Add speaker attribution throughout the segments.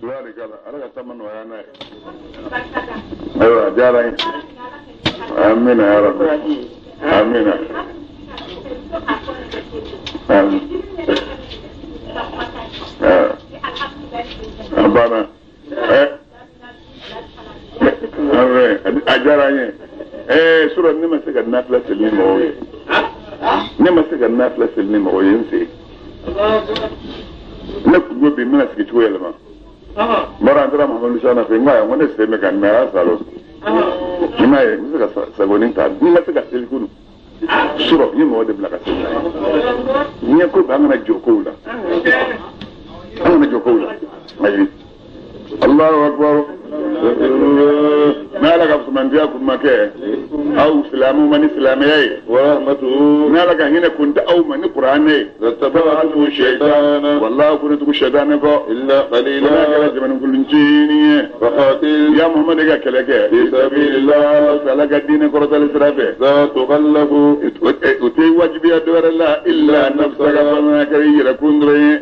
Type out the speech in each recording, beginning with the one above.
Speaker 1: ذلك أنا أتمنى وأنا أيوة جاري آمين يا رب آمين أبانا أجاري سورة نما سكت نافلة سلمي موي نما سكت نافلة سلمي موي ينسي نكتب بمنا سكت شوية لما مرة أنت محمد لسانا في ما يوم نسمع كان ما أسأله ما يمسك سبونين تان نما سكت سلكون سورة يوم وده بلا كسر نيكو بعمر جوكولا أنا جوكولا ما الله أكبر ما لك أفسمان فيكم مكان أو سلام من إسلامي ورحمته ما لك هنا كنت أو من قرآني لاتبعته الشيطان والله كنت الشيطان إلا قليلا ولا كلا من كل جيني فقاتل يا محمد كلك في سبيل الله فلك الدين كرة الإسرافة لا تغلب أتي واجبي أدور الله إلا نفسك فما كري لكن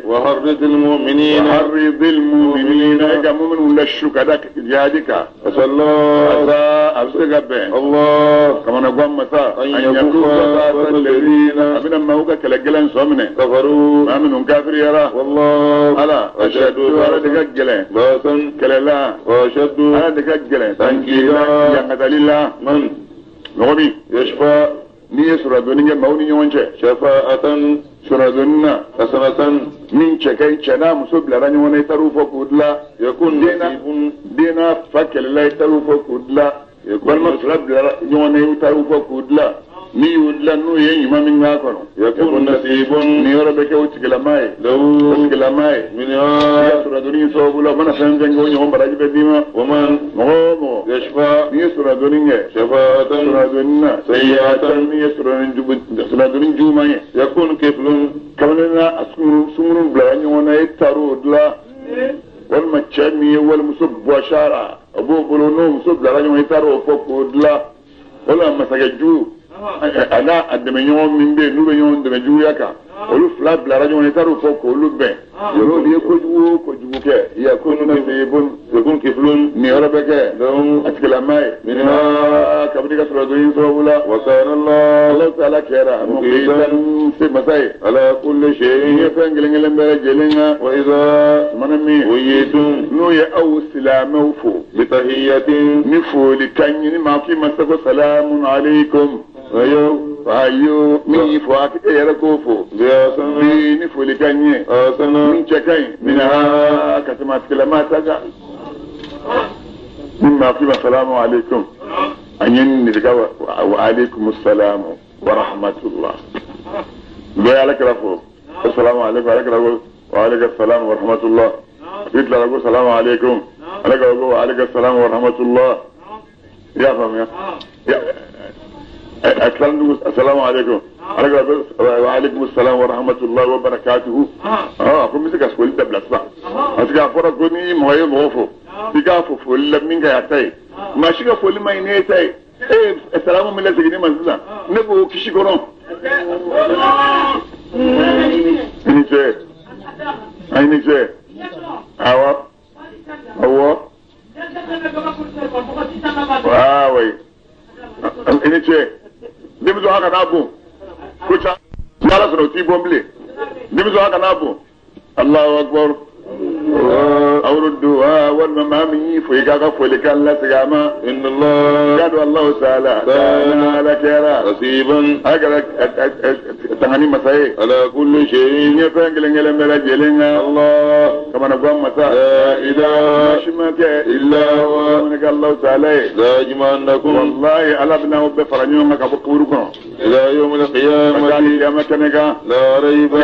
Speaker 1: وحرض المؤمنين إذا مؤمن ولا الشكدك جادك صلى الله الله كما نقول مساء أن يكون الذين أبنا ما هو كالجلان صمنا كفروا ما منهم كافر يرى والله ألا أشهدوا على دجاجلان باسن كلا وأشهدوا على دجاجلان تنكيلا يا الله من نغبي يشفى نيسر الدنيا موني يونجه شفاءة سردنا حسنة من شكاي شنا مسوب لراني وانا يتروفو كودلا يكون دينا فكل لا يتروفو كودلا يكون مسلب لراني وانا يتروفو كودلا ni wudla no yen yima min na kono yakun nasibun ni yorabe ke wuti kelamay law kelamay min ya suraduni so bula mana sanjang go nyom baraji be dima waman mo yashfa ni suraduni nge shafatan suradunna sayyatan ni suraduni juma yakun keflun kamana asmurun bla nyona itarudla wal machani wal musab washara abu buluno musab la nyona itaro fokudla wala masagaju ana adamenyo mimbe nube yon de juyaka olu fla bla radio ne taru foko olu be yoro die ko juwo ke ya ko no be bon yakun kiflun ni orabeke don atkala mai minna kabdika suradin sawula wa kana allah ta'ala kera muqitan fi masai ala kulli shay'in yafangilengele mbere jelenga wa idha manami wayidun no ya aw salamu fu bi tahiyatin nifu likanyi ma fi masako salamun alaykum ayo mi fo ak erakofo bi ni fo likanye sana min chekai mina katama kalamata ga mimma fi assalamu alaikum anyen ni daga wa alaikum assalam wa rahmatullah lo ya lakrafo assalamu alaikum wa alaikum assalam wa rahmatullah yitla lagu assalamu alaikum wa alaikum assalam wa rahmatullah ya fam ya السلام عليكم وعليكم السلام ورحمة الله وبركاته كم مسك أسكول دبلسنا أسكع فرق كوني مهيو مغفو سكع فول لمن كياتي ما شكع فول ما ينيتي السلام من الله سكني مزلا نبو كشي كورون إنيشة إنيشة أوا واوي إنيشة dimizo haka nabu kucha mala sura bomble dimizo haka nabu Allahu akbar awrudu wal mamami fuigaga fulikan la sigama inna Allah jadu Allah ta'ala la kera nasiban agara tangani masai ala kulli shay'in yafangilengele mela jelenga Allah kama na gwa masa ila shimaka illa wa naka Allah ta'ala dajmannakum wallahi alabna bi faranyo maka bukuru ko ila yawm al-qiyamah kama kanaka la rayba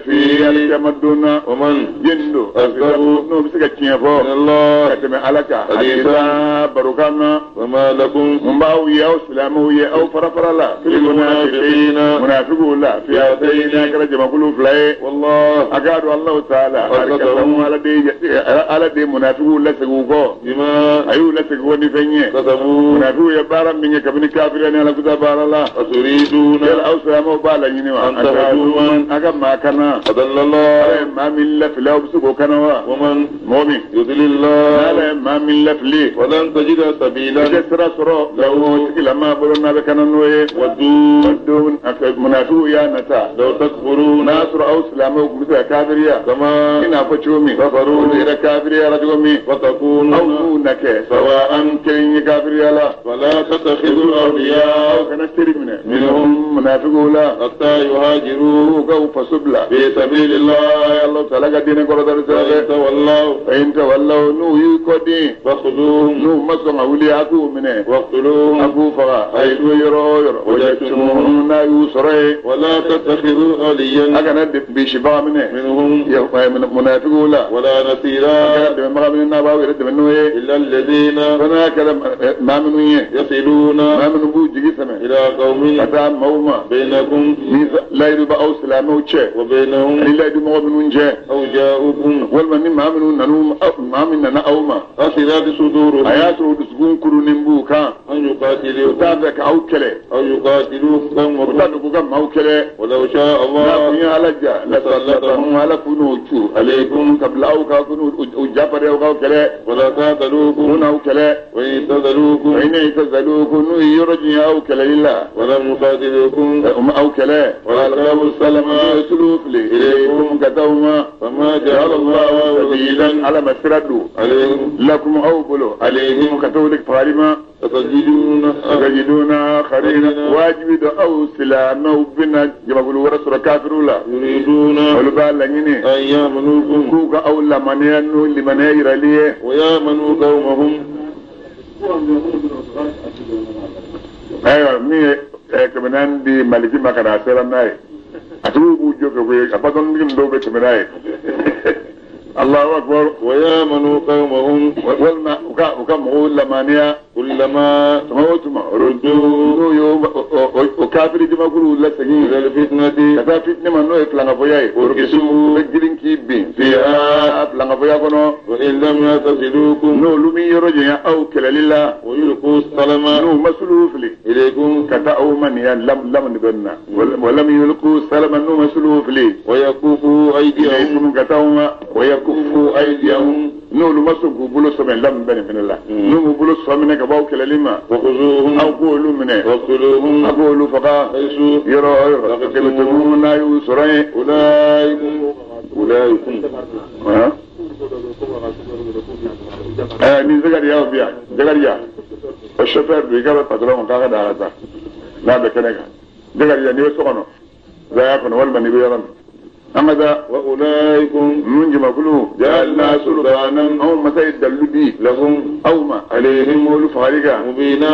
Speaker 1: fi al-jamaduna wa man jindu أكذب نبسك من الله كتم عليك حديثا بركانا وما لكم مباوية أو سلاموية أو فرفر الله في المنافقين منافقوا لا في هاتين كرج مقلوب لا والله أكاد الله تعالى على دي منافقوا لا سقوقو بما أيو لا سقوقو نفنيه منافقوا يبارا من كبني كافرين على كتاب الله أتريدون أو سلامو بالا ينوى أن تهدون أكاد ما كان أضل الله ما من لف لا بسقو كانوا ومن مؤمن يضل الله ما من لف لي ولن تجد سبيلا جسر سرو لو لما بلنا بكننوه ودون منافقوا يا نتا لو تكفرون ناصر أو سلامو مثل كافريا كما إن أفتشومي كفروا إلى كافريا رجومي وتكون أو نك سواء كين كافريا لا ولا تتخذوا الأولياء كنشتري منهم منافقوا لا حتى يهاجروا كو فسبلا في سبيل الله يا الله تعالى دين قرطر سبيل فإن تولوا نو يكودي فخذوهم نو مسهم أولياءكم منه واقتلوهم أبو فغا أيدو يرو وجدتموهم لا يسري ولا تتخذوا أولياء أكنا بشبا منهم منافقوا لا ولا نصيرا أكنا من النباو يرد منه إلا الذين فناكد ما منه يصلون ما منه بوجي سمع إلى قوم أتام موما بينكم لا يربى أو سلامه وبينهم إلا يدموا منه جاء أو جاءوكم والمن ما منه ننوم ما مننا أوما أصلات صدورهم آياته تسقون كرون بوكا أن يقاتلوا تابك أو كله أو يقاتلوا كم وتابك كم أو كله ولو شاء الله يا لجا لسلطهم على كنوتو عليكم قبل أو كنوا وجابر أو كله ولا قاتلوكم أو كله ويتذلوكم وإن يتذلوكم يرجع أو كله لله ولا مقاتلوكم أو كله ولا قالوا السلام يسلوك إليكم كتوما فما جعل الله سبيلا على ما سردوا عليهم لكم أو بلو عليهم كتولك فارما تجدون آخرين واجب أو سلام أو بنا جمعوا ورسول كافر لا يريدون والبال لنيني أن يامنوكم كوكا أو لمنيانو لمن يرليه ويامنوا قومهم أيوة مي كمان دي مالكي ما كان عسيرا ناي أتوبوا جوكو في أبطن ميم دوبة كمناي الله أكبر ويامنوا قومهم والما وكم هو لمانيا كلما موتما ردوا يوم وكافر جما كلوا لا سجين الفتنة كذا فتنة من نوع فلان فياي وركسوا بجرين كيبين فيها فلان فيا كنوا وإن لم يتصلوكم نو لمي يرجع أو كلا لله ويلقوا السلام نو مسلوف لي إليكم كتأو من يا لم نبنا ولم يلقوا السلام نو مسلوف لي ويكفوا أيديهم كتأو ويكفوا أيديهم نو لمسوا بلو سمين لم بني من الله نو بلو سمين كباو كلا لما وخذوهم أو قولوا منه وقتلوهم أقولوا فقا يرى تبتمون لا يسرين أولئكم من زغريا وبيا زغريا الشفر بيجاب البطلون كذا دارتا لا بكنك زغريا نيوسونو ذاك نقول من يبيرن أمدا وأولئكم من جمعوا جعلنا سلطانا أو مسايد دلبي لهم أو ما عليهم والفارقة مبينا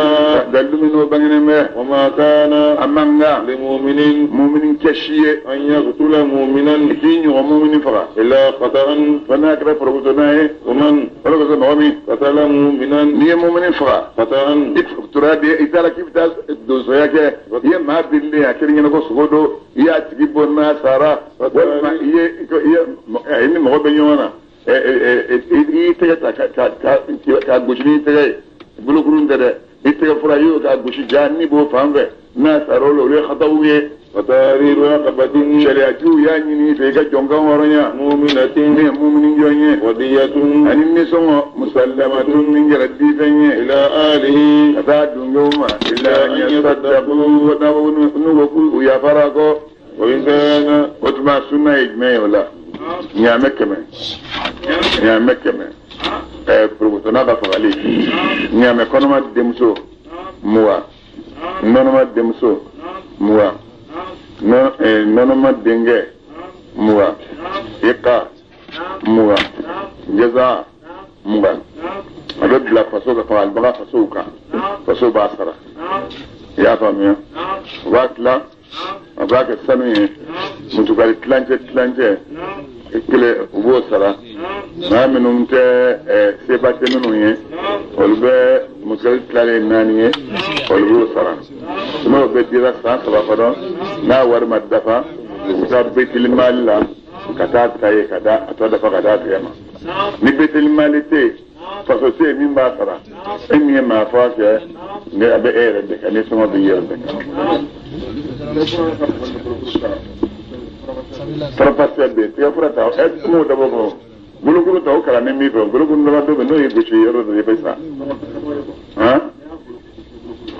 Speaker 1: دلوا منه بينهم وما كان أمنا لمؤمن كشيء أن يقتل مؤمنا كين ومؤمن فرا إلا خطأ فناكر فرغتناه ومن فرغت نومي قتل مؤمنا ني مؤمن فرا خطأ ترى إذا كيف تاس دوسياك هي ما بالله أكيد ينقص غدو يا تجيبنا سارة ما هي إني ما هو بيننا إيه تجا كعجوشني تجا بلوكرون تجا إيه فرايو كعجوشي جاني بو فامه ناس أرولو ليه خطوه وتاريخ رقبة شريعته يعني في كجونغ ورنيا مؤمنين جوني ودية أن النسوم مسلمة من جلدي فني إلى آله أتاد يوم إلا أن يصدقوا ونوكوا يا فراغو وإن كان وتما سنة إجماع ولا يا مكة بروتنا بفعلي يا مكانما دمسو موا نونما دمسو موا نونما دينجي موا إقا موا جزاء موا أرد لا فسوق فعل بغا فسوقا فسوق باسرة يا فامي واكلا أباك السنوية متقال تلانجة إكله وبوسرة ما منهم سيبات منهم والباء مسلسل تلالي النانية والباء صرا ما بدي رأسان سبابا نا ورم الدفا وصاب بيت المال لا كتاب تاي كذا أتودا فكذا تيما نبيت المال تي فسوسي من باسرا إني ما فاك نبي إيرد كني سما بيرد ترى بيت يا فرتا اسمه دبوكو بلوكو تاو كلا نمي بو بلوكو نبادو بنو يبشي يرد يبيسا ها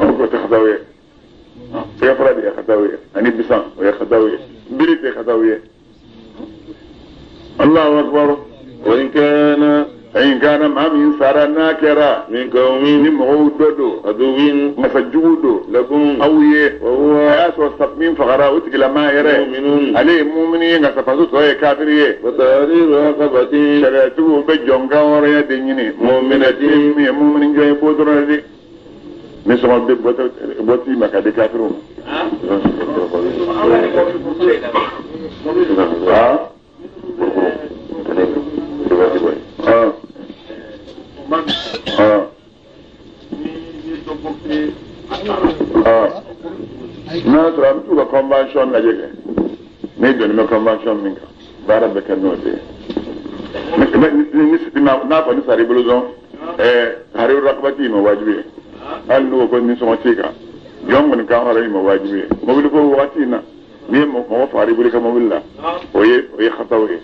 Speaker 1: أوكو تخداوي يا فرادي يا خداوي أني بسان ويا خداوي بريت يا خداوي الله أكبر وإن كان ما من سارنا كرا من قوم مغودو أدوين مسجودو لكم أويه وهو ياسو السقمين فقراء أتقل ما يرى عليه مؤمنين سفزو سوية كافرية وتارير رقبتين شريعته بجونغا وريا دينيني مؤمنين جاي بودرون دي نسمع بوتي مكادي كافرون na tura mutu ka convention na jege ne don me convention minka bara be kan no de ni na fa ni sari buluzon hari rakbati ma wajibi an no ko ni so matika yom ni ka hari ma wajibi mo bi ko wati na ni mo fari bulika mo billa oye khatawi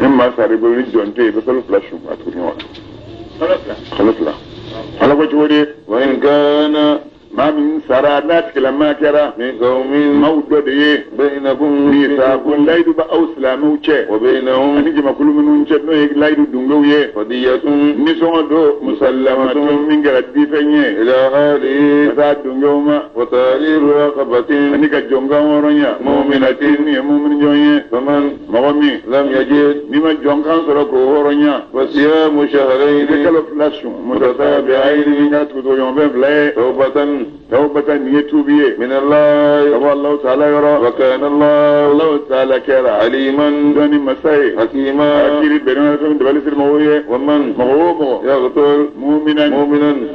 Speaker 1: مما ساربوا للجونتي بطل فلاشو أتوني خلص لا على وجه وإن كان ما من سرانات لما كرا من قوم مودودي بينكم ميثاق لا يدب أو سلامو شيء وبينهم أنجم كل منهم شيء لا يدب دعوة فدية نسون دو مسلمة من جردي فنيه إلى هذه ذات دعوة وتاريخ رقبة أنك جونغا ورنيا مؤمن جونية فمن مغمي لم يجد نما جونغا سرقو ورنيا وصيام شهرين كلف لاشون متتابعين من كتبو يوم بفلا توبة يتوبيه من الله تعالى يرى وكان الله تعالى كرا عليما دون مساي حكيما أكيد بيننا دبلس المويه ومن مغومه يقتل مؤمنا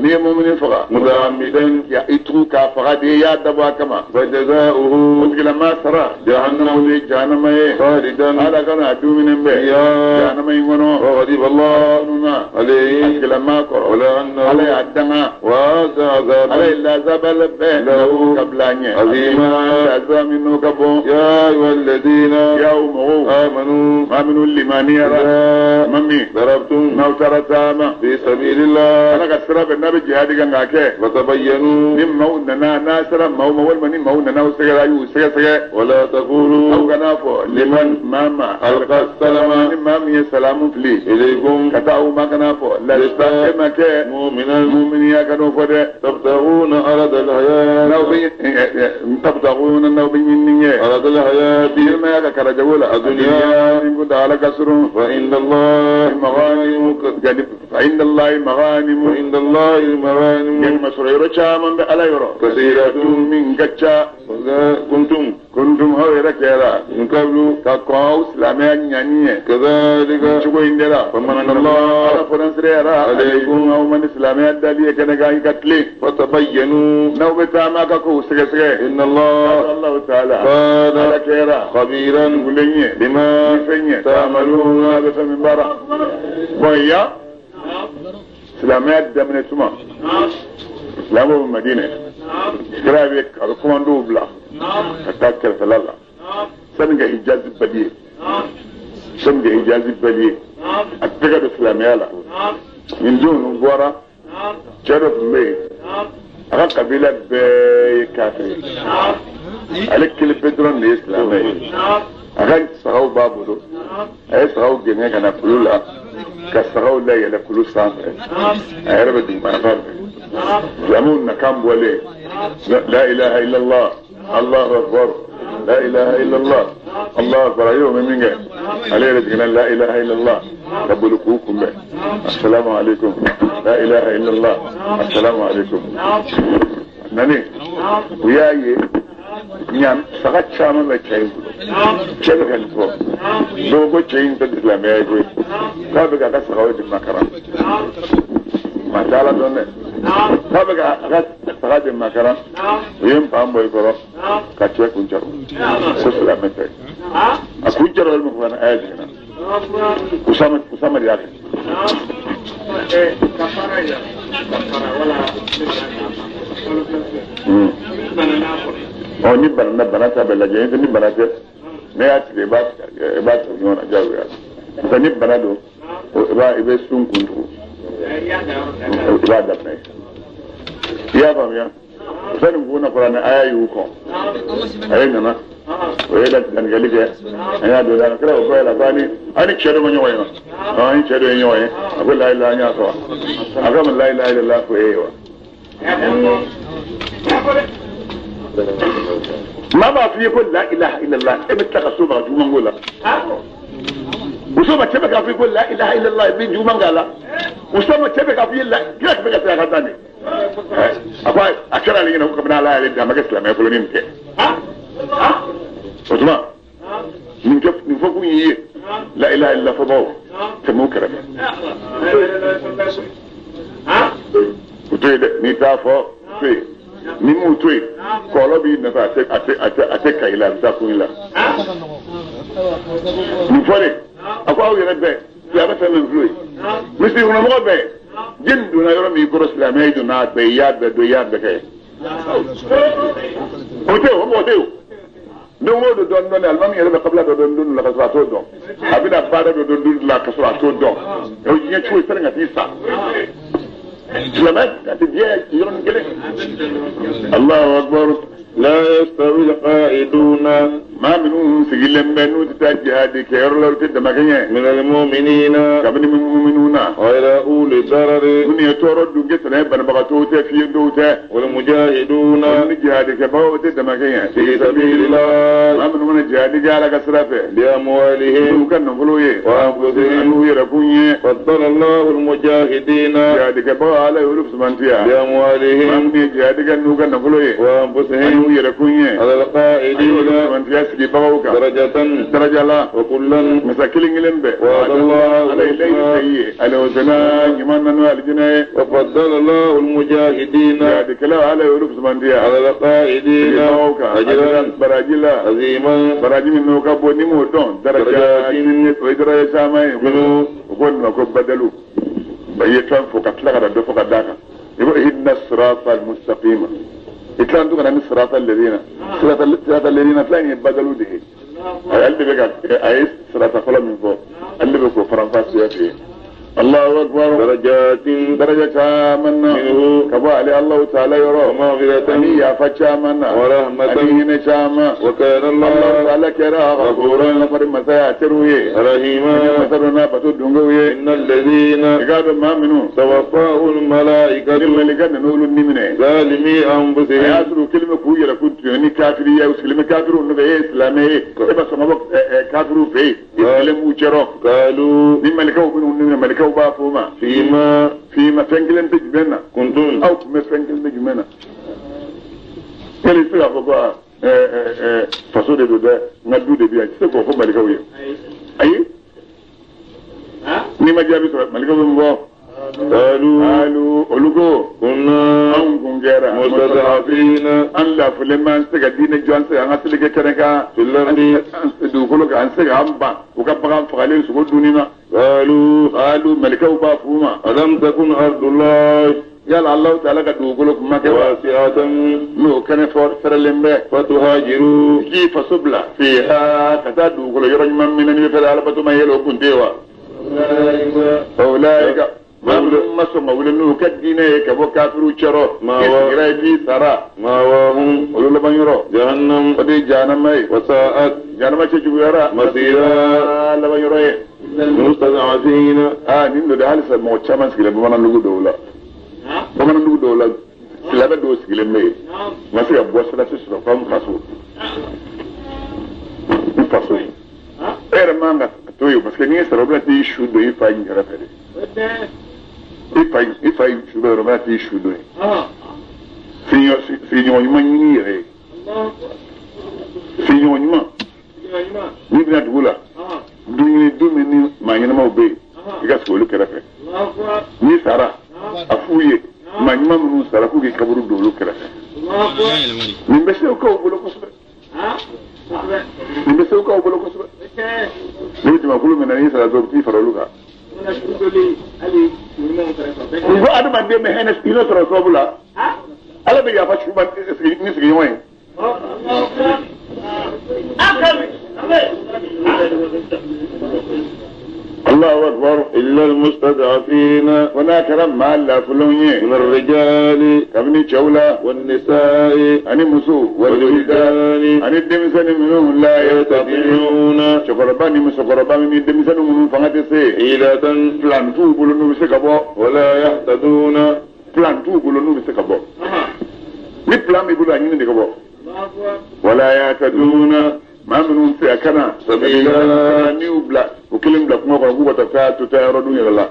Speaker 1: نية مؤمن فقط متعمدا يأتوك فقط يا دبا كما فجزاؤه مشكلة ما سرى جهنم خالدا هذا كان عدو من به جهنم يمنو وغضب الله عليه مشكلة ما كر ولا أنه عليه عدنا وهذا عذاب عليه زبل له قبلانية عظيما عزام منه كبو يا أيها الذين آمنوا لمن يرى ممي ضربتم نوتر تاما في سبيل الله أنا قصر بالنبي جهادي كنغاكي وتبينوا نمونا ناصرا مول من مولنا وسيغا ولا تقولوا أو كنافو لمن ماما ألقى السلام مامي السلام فلي إليكم كتاو ما كنافو لا تستقيمك مؤمن يا كنوفو تبتغون أرد الحياة تبتغون النوبي مني أرد الحياة بما يكرج ولا الدنيا إن كنت على كسر فإن الله مغانم يعني مسرور شامن على يرى كثيرة من كتشا كنتم هؤلاء كذا من قبل كقاوس لامين يعني كذلك شو عندنا فمن الله فرنسرا عليكم أو من إسلامي الدليل كنا جاي كتلي فتبينوا نوبة ما كقول سجى إن الله تعالى كان خبيرا بما تعملون هذا من برا ويا إسلامي الدم نسمع إسلام المدينة كرابيك أركمان دوبلا كتاكل فلالا سنجا إجازة بديه سنجا إجازة بديه أتذكر الإسلامي لا من دون بورا جرب مي أغا قبيلة بكافرين عليك كل بدرون الإسلامي أغا سغاو بابولو أي سغاو جنيه كان فلولا كسغاو لا يلا فلوس سامر أي ربدي ما نفهم زمون نكام ولي لا إله إلا الله الله أكبر لا إله إلا الله الله أكبر يوم من جاء عليه رجعنا لا إله إلا الله رب لكوكم به السلام عليكم لا إله إلا الله السلام عليكم نني وياي نعم سقط شامل بتشين كيف كان فوق لو بتشين تدلم يا جوي كابك أكاس خوي المكران ما تعالى دونه كابك أكاس خوي المكران ويوم فهم بيكرو كاتيه كونجرو سلام متى أكونجرو المكران أجينا كسامة يا أخي ni bana ta bella je ni bana te ne ya tire ba ta yona jawu ya ta ni bana do ba ibe sun kuntu ba da ne ya ba ya sanin gona Qur'ani ayu ko ayi nana o yeda dan galige aya do da kira ko la bani ani chedo mo nyoy no ani chedo nyoy abu la ilaha illa Allah agam la ilaha illa Allah ko ewa ما ما في يقول لا إله إلا الله ابتغى صوبة جومان قولا وصوبة تبقى في يقول لا إله إلا الله بين جومان قالا وصوبة تبقى في الله كيف بقى تبقى تاني أقول أكثر علينا هو كبنا لا إله إلا ما قسلا ما يقولون إنك وطبعا من كيف نفوقوا إيه لا إله إلا فضاو تمو كرم وتويد نتافو تويد ni mu toy ko lo bi na fa ate kaila ta kunila ni fore akwa o yere be ya ba tan nzui misi una mo be jindu na yoro mi ko islamai do na be ya be do ya be kay o te o mo te o no mo do don non almam yere be qabla do don la kasra to don abina fada do don la kasra to don o nya chuo sere ngati sa سلامات هتديها يرون كده الله اكبر لا يستوي القائدون ما منهم سجل منو تتجهاد كيرلو تدمغنيه من المؤمنين كمن المؤمنون غير اولي الضرر من يتورد جسنا بنبغتو تفي دوته والمجاهدون من جهاد كباو تدمغنيه في سبيل الله ما منهم الجهاد قال كسرفه باموالهم كانوا فلويه وانفسهم يركونيه فضل الله المجاهدين جهاد كباو على يرف سمانتيا باموالهم من جهاد كانوا فلويه وانفسهم يركونيه على القائدين سمانتيا درجة لا وكلا مساكين لمبه وعد الله عليه على وزنا يمان نوى الجنة وفضل الله المجاهدين ذلك لا على يروف سمانتيا على القائدين أجرا براجلا عظيما براجل منه كابو نمو دون درجات ويدرى يسامي منه وقلنا كب بدلو بيتان فوقت لغدا دفوق دانا يقول إن الصراط المستقيم إتلان دوغنا من صراط الذين صراط الذين فلان يبدلوا به اللي بقى عايز صراط خلا من فوق اللي بقى فرنسا فيه الله أكبر درجة منا كبا علي الله تعالى يرى مغفرة يا فتشا منا ورحمة أليه شاما وكان الله تعالى كرا غفورا لفر مسايا تروي رحيما مثلنا بتدنغوي إن الذين قالوا ما منه توفاه الملائكة الملائكة نقول النمنة ظالمي أنفسهم ياسروا كلمة كوية لكنت يعني كافرية وكلمة كافر ونبي إسلامي بس ما بق كافروا فيه يسلموا جرا قالوا من ملكه من ملكه وبافوما فيما فنجلن تجمنا كنتم أو ما فنجلن تجمنا كل سلا فبا فصول ده ندود بيا تسكو فما ملكويه أي نما جابي ملكويه مبا قالوا ألوكو كنا كنجرا مستضعفين أن لا فلما سجدين جوانس أنا سلك كرنكا في الأرض دوكلو كان سجامبا وكبرام فقالين سقول دونينا قالوا ملكه بافوما ألم تكن أرض الله يلا الله تعالى كدوكلو ما كواسعة لو كان فرلمبه فتهاجروا كيف سبلا فيها كذا دوكلو يرجم من يفعل على بتوما يلو كنتوا أولئك ما سمعوا كدينه كبو كافرو شرو ما وراي سرا ما وهم ولو بنيرو جهنم ودي جهنم وساءت جهنم تجويرا مسيرا لبنيرو المستضعفين نين ده حال سمو تشامس كده بمن لغو دولا bamanan dugu dɔw la silamɛ dɔw sigilen bɛ yen ma se ka bɔ sira si sɔrɔ f'an faso n faso ye e yɛrɛ man ka to yen parce que n'i ye sara o bɛna t'i su don i fa in kɛrɛfɛ de i fa in su dɔ yɔrɔ o bɛna t'i su don yen sigiɲɔgɔn ɲuman ɲini i yɛrɛ ye sigiɲɔgɔn ɲuman n'i bɛna dugu la du min ni maa ɲɛnamaw bɛ yen i ka sigi olu kɛrɛfɛ n'i sara a f'u ye maa ɲuman minnu sara k'u k'i kaburu don olu kɛrɛfɛ nin bɛ se k'aw bolo kosɛbɛ nin bɛ se k'aw bolo kosɛbɛ ne bɛ jamakulu min na n'i sara dɔrɔn u t'i fara olu kan n ko adamaden bɛ hinɛ sɔrɔ sababu la ala bɛ yafa su ma ni sigiɲɔgɔn ye الله أكبر إلا المستضعفين هناك لما لا فلوني من الرجال كابني شولا والنساء عن مسوء والولدان عن الدمسان منهم لا يستطيعون شقرباني مسقرباني من الدمسان منهم فغتسي إلى فلان توبوا لنو بسكبو ولا يحتدون فلان توبوا لنو بسكبو ni plan mi bulu anyini de ko wala يحتدون ما منهم في أكنا سبيلا نيوبلا وكلم لك ما قالوا بتفاعل تتعرضون إلى الله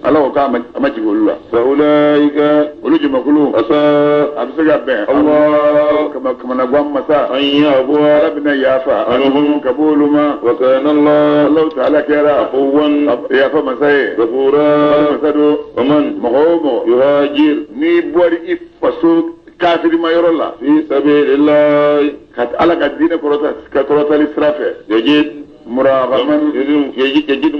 Speaker 1: الله وكام ما تقول الله فأولئك ولج مقولون أساء أبسق بين الله كما نقوم مساء أن يأبوا ربنا يافا أنهم كبول ما وكان الله تعالى كرا عفوا يافا مساء غفورا مسدو ومن مقوم يهاجر نيبوري إفسوك كافر ما يرى الله في سبيل الله كات على الدين كترة الإسرافة يجد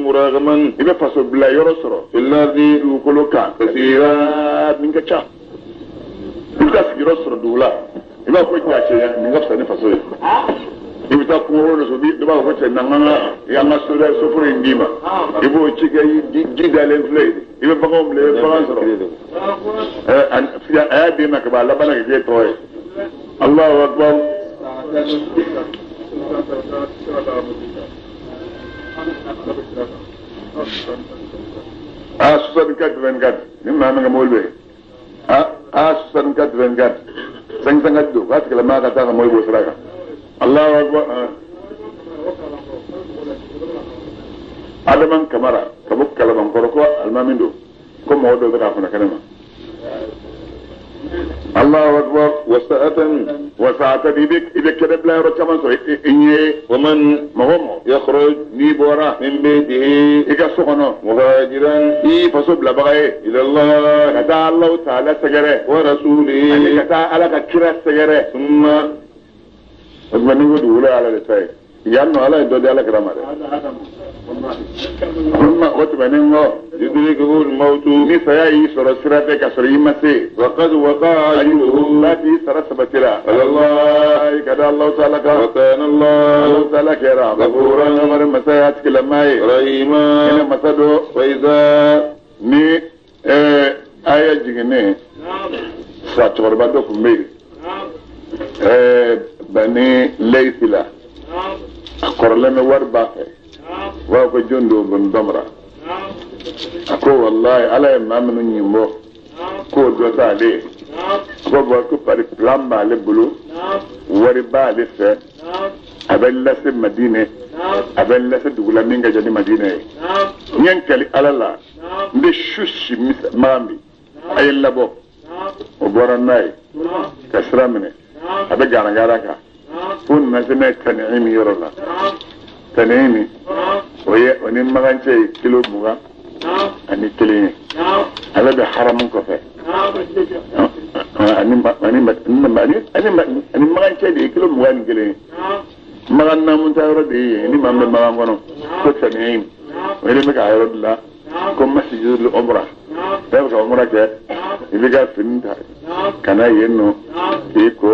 Speaker 1: مراغما إذا فصل بلا يرسل الذي يقول كان كثيرا من كتشا إذا يرسل دولا إذا كنت أشياء من قبل نفسه إذا تقولون سبي دبا كنت نعنا ياما سورة سفر إنديما إذا تيجي جيدا لفلي إذا بقوم لفرنسا في أيام ما كبار لبنا كذي توي الله أكبر سوسن كات فنكات نما أنا كمولوي سوسن كات فنكات سنگ دو بس كلام ما كتا كمولوي بوسراكا الله أكبر أدمان كمارا كبوك كلام كوركوا الماميندو كم هو ده كافنا كلامه الله أكبر وساعة بيبك إذا كذب لا يرى كمان سوي إني ومن مهم يخرج نيبورا من بيته إذا سخنه مهاجرا فصب لبغي إلى الله كتا الله تعالى سجره ورسوله كتا على كرة سجره ثم أزمنه دولا على لسائه يانو على يدود على كرامه ثم وتبنيه يدركه الموت نسيا يسر سرته كسر يمسي وقد وقع أجله التي سرسبتلا على الله كذا الله تعالى وكان الله تعالى كرام غفورا أمر مسيات كلماي رحيما إن مسدو فإذا ني آية جنة ساتور بدو كمي بني ليسلا أقرلم ورباقي وأكو جندو بن دمرة أكو والله على ما من يمو كو دوتا لي أكو أكو باري بلام بالي بلو وربا لسه أبن لسه مدينة أبن لسه دولا مينجا جاني مدينة ينكلي على الله نشوش مامي أي لبو وبورناي كسرامني أبي جانا جاراكا فون نزمة تنعيمي يرولا تنعيمي ونين مغانشي كيلو مغا أني كليني هذا بحرام كفى أني مغانشي دي كيلو مغا نكليني مغان نامون تاورا دي أني مامي مغان كونو كو تنعيم ويلي مكا يرد الله كم مسجد الأمرة تابك أمرة كي إذا فنتا كنا ينو إيكو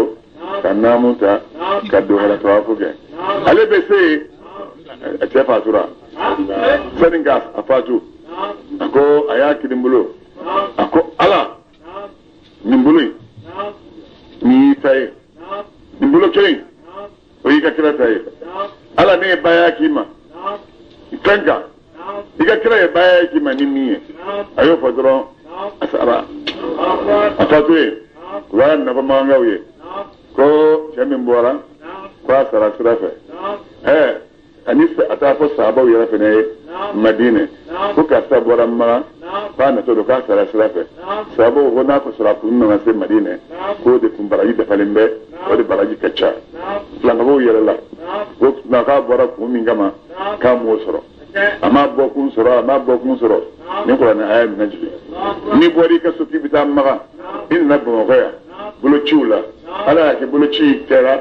Speaker 1: كنا موتا كدو هلا توافوكي على بسي أتفا سورة سننغاس أفاتو أكو أياكي دمبلو أكو ألا نمبلوي نيتاي نمبلو كين ويكا كلا تاي ألا ني باياكي ما كنغا إيكا كلا باياكي ما نمية أيو فدرون أسأرا أفاتوي قرآن نفا مانغاوي كو شمين بورا كوا سرا سرافة أنيس أتافو صحابو يرافنه مدينة كوكا سابورا ما فانا تودو كا سرا سرافة صحابو هنا كو سرافو نما سي مدينة كو دي كمبراجي دفالنبه ودي براجي كتشا فلانغو يرلا كو نكا بورا كومين كما كامو سرو أما بوكون سرو أما بوكون سرو نقول أنا أيام نجري نبوري كسوتي بتاع مغا إن نبغى غير بلو تشولا على كي بلو تشي ترى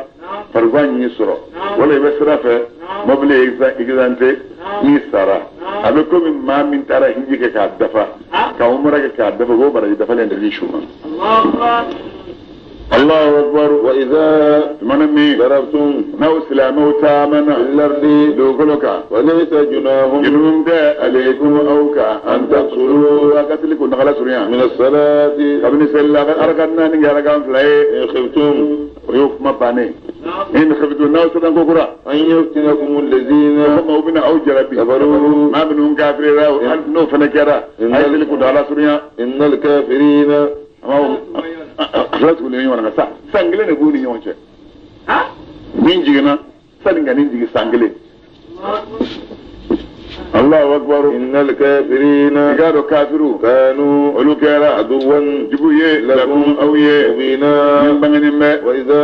Speaker 1: فرقان يسرو ولا يبصر فيه مبلغ إجزانته يسرا أبيكم ما من ترى هنجي كعدفة كعمرك كعدفة هو برا يدفع لين شوما الله أكبر وإذا منمي ضربتم نو سلامه تامنا الأرض دوغلوكا وليس جناهم جنون ده عليكم أوكا أن تقصروا وقتلكم نغلا سريا من الصلاة قبل سلا أركنا نجاركم فلاي خفتم ويوف ما باني إن خفتوا نو سلام كوكرا أن يفتنكم الذين هم بنا أو جربي كفروا ما بنهم كافرين راو أن نو فنكرا أي سلكم نغلا سريا إن الكافرين أخلاص كل يوم أنا كسا سانجلي نقولي يوم شيء مين جينا سانجا نيجي سانجلي الله أكبر إن الكافرين قالوا كافروا كانوا ألوكارا عدوا جبوية لكم أوية مبينا من بغنم وإذا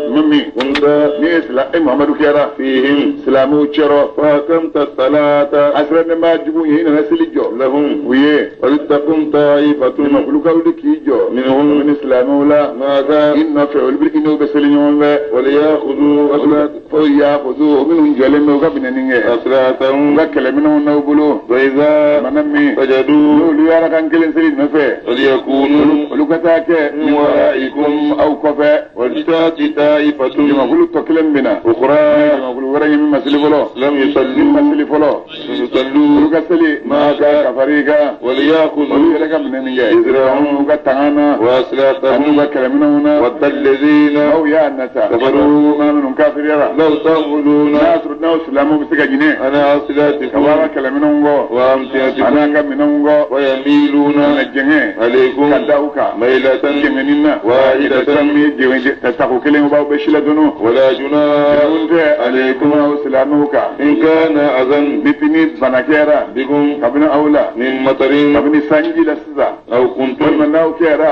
Speaker 1: ممي كنت نيسلا محمد كارا فيهم سلامو تشرو فحكمت الصلاة أسرنا ما جبوية هنا نسلي جو لهم ويه ولتقم طائفة مخلوقا ولكي جو منهم من إسلامه لا ما كان إن فعل بالإنو بسلينهم وليأخذوا أصلاة فيأخذوا منهم جلم وقبنا نيه أصلاتهم منهم نوبلو وإذا منمي فجدوا ليارا كان كلين سليم نفع وليكونوا ولكتاك من ورائكم أو كفاء ولتاتي طائفة كما قلوا تكلم بنا أخرى كما قلوا ورأي من مسلي فلو لم يصلي مسلي فلو يصلوا ولكسلي ما كفريقا وليأخذوا وليارا من نجا إذرهم وكتانا وأسلاتهم وكلمنهم ود الذين أو يا النساء كفروا ما منهم كافر يرى لو تغلون ناصر ناو سلامو بسكا جنيه أنا أصلاتكم كلامنهم وامتياتكم أنا كمنهم ويميلون نجنه عليكم كداوكا ميلة جمننا واحدة تستقو كلمة باو بشلة دنو ولا جناح عليكم وسلامك إن كان أذن بفنيت بناكيرا بكم كبنا أولا من مطرين كبني سانجي لسزا أو كنتم مناو كيرا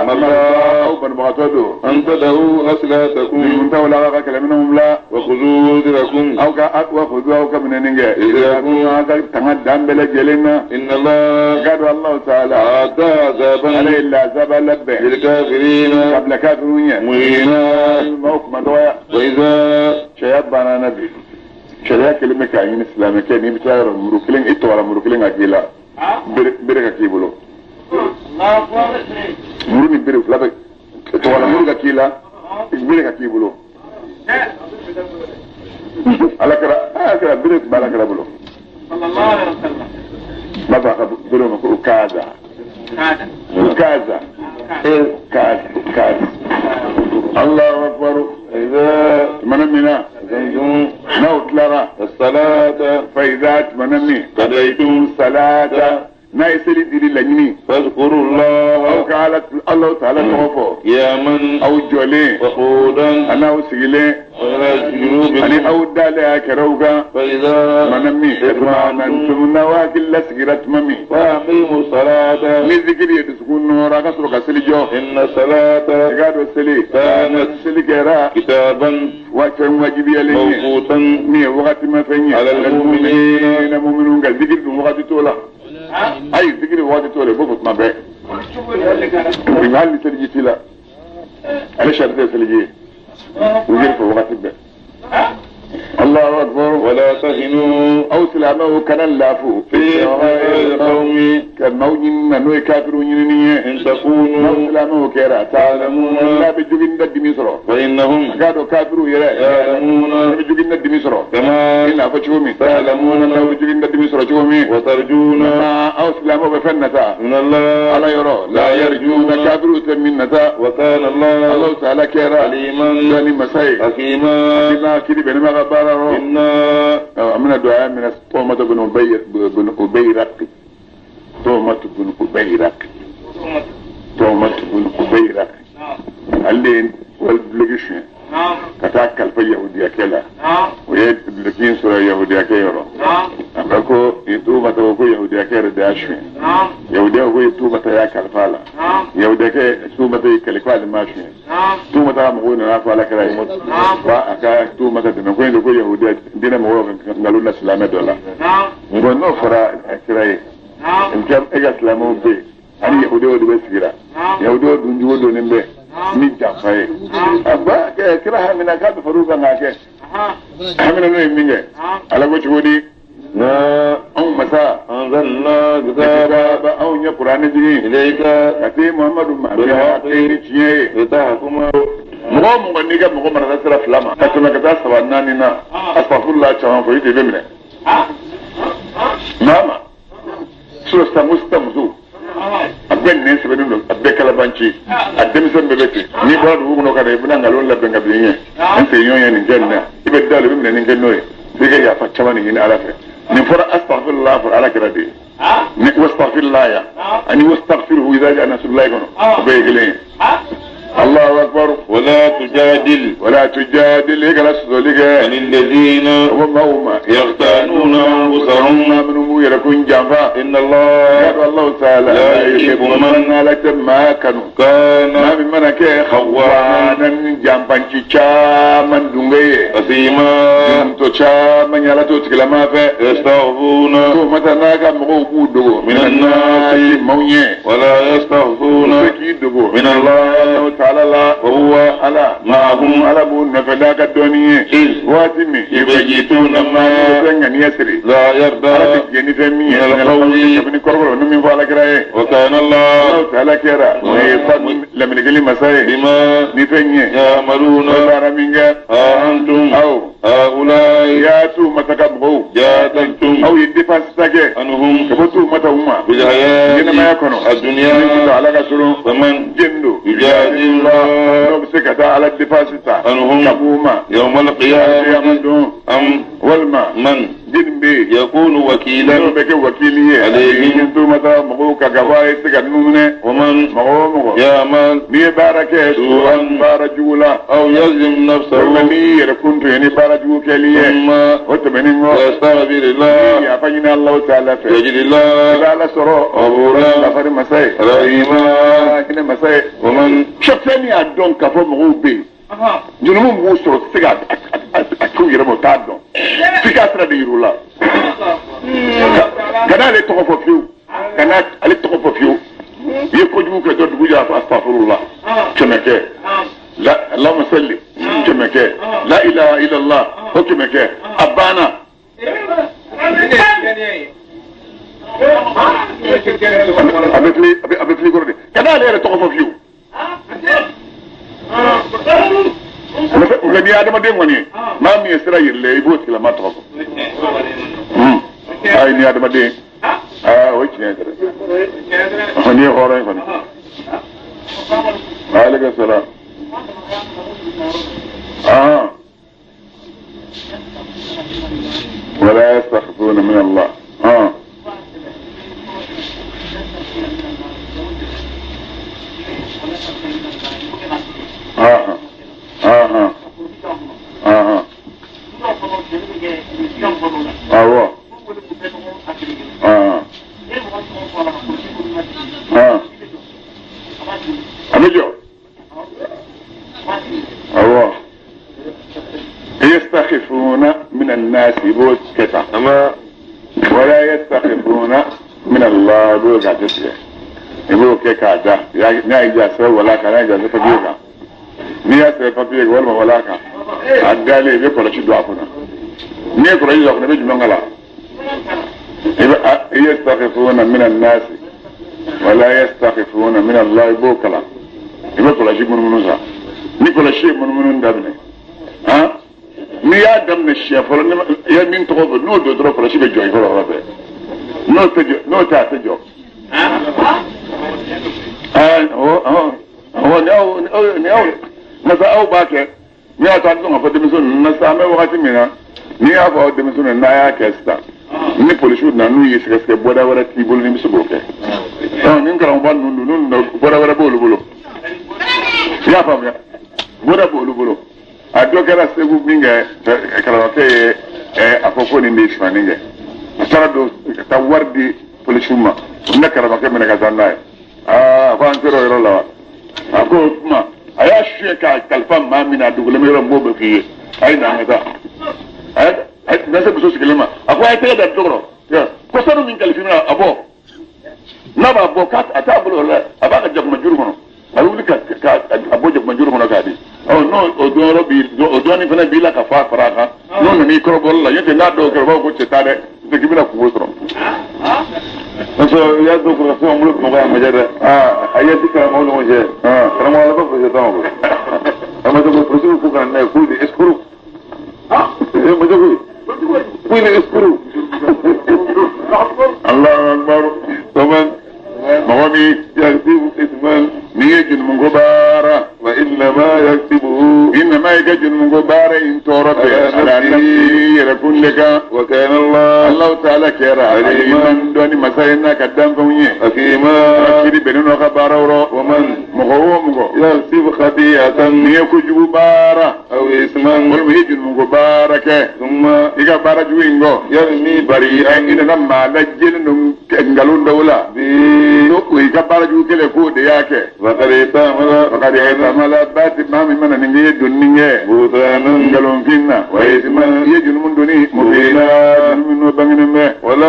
Speaker 1: أو بنبغتودو أن تدعوا أصلاتكم من تولى كلامنهم لا وخذوا ذركم أو وخذوا أو كبنا نجا إذا كنتم تمدن بلجلنا إن الله قال الله تعالى أعطى عذابا عليه العذاب لبه للكافرين قبل كافرين مهينا الموت مدوية وإذا شيابنا نبي شريعة كلمة كاين إسلامي كاين يبتغير مروكلين إتوارا مروكلين أكيلا بريك أكيبلو مروني بريك لبك إتوارا مروك أكيلا بريك أكيبلو على كرا بريك بالا كرا بلو صلى الله عليه وسلم ما بقى بلوم كذا كذا كذا الله أكبر إذا منمنا نوت لرا الصلاة فإذا منمي قضيتم الصلاة نايسلي دي لني فاذكروا الله أو قالت الله تعالى توفو يا من أو جولي وقودا أنا وسيلي أنا أود عليها كروكا فإذا منمي إرماننتم نواكل لسجرت ممي وأقيموا الصلاة من ذكر يدسكون نورا قصر قصر جو إن الصلاة قادوا السلي كانت سلي كرا كتابا وكان واجبيا لي موقوتا مي وقت ما فيني على المؤمنين مؤمنون قال ذكر وقت تولا أي ذكر وقت تولا بفت ما بي بمهل سلجي تلا أنا شرطي سلجي وجرف وقت بي الله أكبر ولا تهنوا أو سلامه كان اللافو في القوم كالموجين نوي كافرون ينينيه إن تكونوا سلامه كيرا تعلمون لا بجوجين ند مصر فإنهم كانوا كافرون يعلمون بجوجين ند مصر كما إن أفشومي تعلمون لا بجوجين ند مصر شومي وترجون أو سلامه بفنتا من الله على يرى لا يرجون كافرون منتا وكان الله تعالى كيرا عليما ظالما حكيما كده بينما إنا من الدعاء من تومة بن أبيرق تومة بن أبيرق تومة بن اللي والبلغشين كتاكل في يهودية كلا ويبلغين سورة يهودية كيرو أبقو يتوبة وكو يهودية كيرو داشين يهودية وكو يتوبة ياكل فالا يهودية كي توبة يكالكوال ماشين توبة مغونا نافالا كلا يموت وأكا توبة دنكوين وكو يهودية دينا مغونا نالونا سلامة دولا ونو فرا كراي إنكام إيجا سلامة بي أنا يهودية ودي بسكرا يهودية دنجو دونين من جافاي أبا كراها من أكاد فروقا ناكي همنا نوي منجي على وجهودي أو مساء أنزلنا كتابا أو نقران جي إليك أتي محمد مهدي تيجي لتحكم مغو مغنيك مغو مرة سرف لما أتنا كتا سوانانينا أستغفر الله تعالى فيدي بمنا ماما سوستا مستمزو abben ne sebe ndo abbe kala banci addem sembe beti ni ba du no kada ibuna ngalon la benga binye ente nyonya ni janna ibe dalu bimne ni gennoy diga ya fa chamani ni alafe ni fara astaghfirullah fa ala kiradi ni wastaghfirullah ya ani wastaghfiruhu idha jaa nasrullahi kono be gele الله أكبر ولا تجادل هيك لسه عن الذين هم يختانون أنفسهم من يكون جنفا إن الله تعالى لا يحب من على ما كان ما من منك خوانا جنفا تشا من دونغي أسيما تشا من يلا تتكلم في يستغفون مثلا كم غوبودو من الناس مونيه ولا يستغفون من الله تعالى الله وهو على معهم على بون فلاك الدنيا واتمي يبجتون ما يسري لا يرضى من القول وكان الله تعالى كرا لم يقل مساء بما نفني يعملون أنتم أو هؤلاء ياتوا متكبروا جادلتم أو يدفع سجى أنهم كبتوا متهما بالحياة الدنيا فمن جندوا يجادل الله بسكة على الدفاع أنهم كبوما يوم القيامة أم والما من جنبي يكون وكيلا وكيلية عليهم ثم مغوك كفاية سكنون ومن مغومغ يعمل ببارك سوءا بارجولا أو يلزم نفسه ومن كنت يعني بارجوك ليه ثم وتمنين ويستغفر الله يعفين الله تعالى يجد الله تعالى سراء أبورا لفر مساء رحيما هنا مساء ومن شفتني أدون كفو مغوبي جنوم مغوصر سيغا أكو يرمو تادون سيغا سرد يرولا كنا لتغفو فيو كنا لتغفو فيو يكو جوك دور بوجا فأستغفر الله كمكي لا اللهم صل كمكي لا إله إلا الله وكمكي أبانا أبتلي قردي كنا لتغفو فيو وغني آدم دين غني ما مي إسرائيل لي يبوت كلا ما تغفو هاي ني آدم دين ويش نيادر هني غورين غني عليك السلام ولا يستخفون من الله يستخفون من الناس بوت كتا ولا يستخفون من الله بوت كتا يقولوا كيكا دا نا إجازة ولا كان إجازة فجيكا نيا سيفابيك ولا ولاكا أدالي بيكولا شدوا أفنا نيا كولا يجوا أفنا بيجوا منغلا يستخفون من الناس ولا يستخفون من الله بوكلا يبقى شيء من منوزا نيكولا شيء من منون دابني نيا دم الشيء فلان يا مين تقول نو دودرو فلا شيء بيجوا يفرغ ربه نو تجو نو تاتجو هو ناو نسا أو باكر نيا تعرفون فدمسون نسا ما وقت منا نيا فدمسون نايا كستا ni polisu na nu yesi kaske boda wara ti bolu ni misuboke ningara mbal nundu nundu boda wara bolu bolu ya fam ya bora bolo a dokera segu minga karawate afofo ni ndi shwaninga asara do ta wardi polishuma na karawake mena kazanna ko antero yoro lawa ako kuma aya sheka kalfan ma mina dugule mero mbobe ki ay na ngata ay nasa biso sikelema ako ay tega da dogro ya ko sanu min kalfina abo na ba bokat atabulu la abaka jog majuru kono awuli ka abo jog majuru kono kadi no odoro bi odoni fana bi la ka fa faraka non ni ko bol la yete na do ko ko cetade de kibira ko wosro so ya do ko so amul ko ga majara ayati ka mawlo mo je ramo la ko je tawo amma do ko so ko kan na ko di eskuru mo do ko ni eskuru Allahu akbar taman mawami yaktibu isman niyajin mungobara wa inma yakjin mungobara in torobe ala nafsi yarakunleka wa kana Allah ta'ala kera aliman doni masayna kadam famunye akima kiri benino khabarawro wa man mugo yasib khadiyatan niyakujubu bara aw isman wal muhijin mungobara ke thumma iga bara juingo yarmi bari ina namma lajjin dum ngalun dawla bi no iga bara ju kele ko de yake wakati tamala bati mami mana ninge dunninge butanan galon finna wa isma yejun mun duni mubina min bangene me wala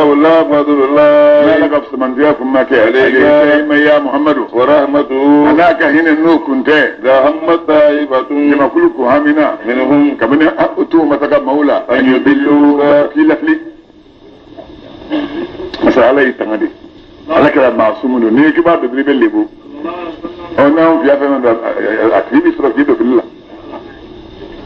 Speaker 1: fadlullah la kafs man fiakum ma ka alayka ya muhammadu wa rahmatu anaka hina no kunte da hammat taibatun kama kulku hamina minhum kabana atu mataka maula an yudillu kilafli masala itangadi alaka masumun ne kiba da dribe lebo ona ya fa na aktivi stroki do billah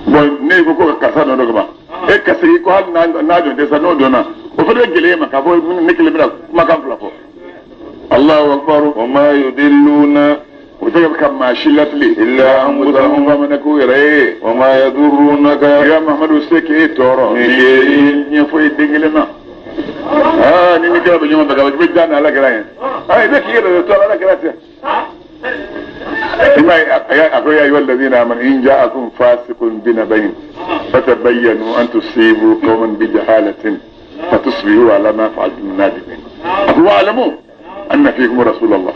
Speaker 1: bon ne ko kasa no do ba e kasi ko hal na do de sa no do na o fa de gele ma ka fo ne kele mira kuma kan fla fo Allahu akbar wa ma yudilluna wa tayyib ma shilatli illa anfusahum wa man kuire wa ma yadurrunaka ya muhammadu seke toro ni fo dingile na ni kala be nyoma daga be jana ala kala ay be kiyo do to ala kala يا أيها الذين آمنوا إن جاءكم فاسق بنبأ فتبينوا أن تصيبوا قوما بجهالة فتصبحوا على ما فعلتم نادمين واعلموا أن فيكم رسول الله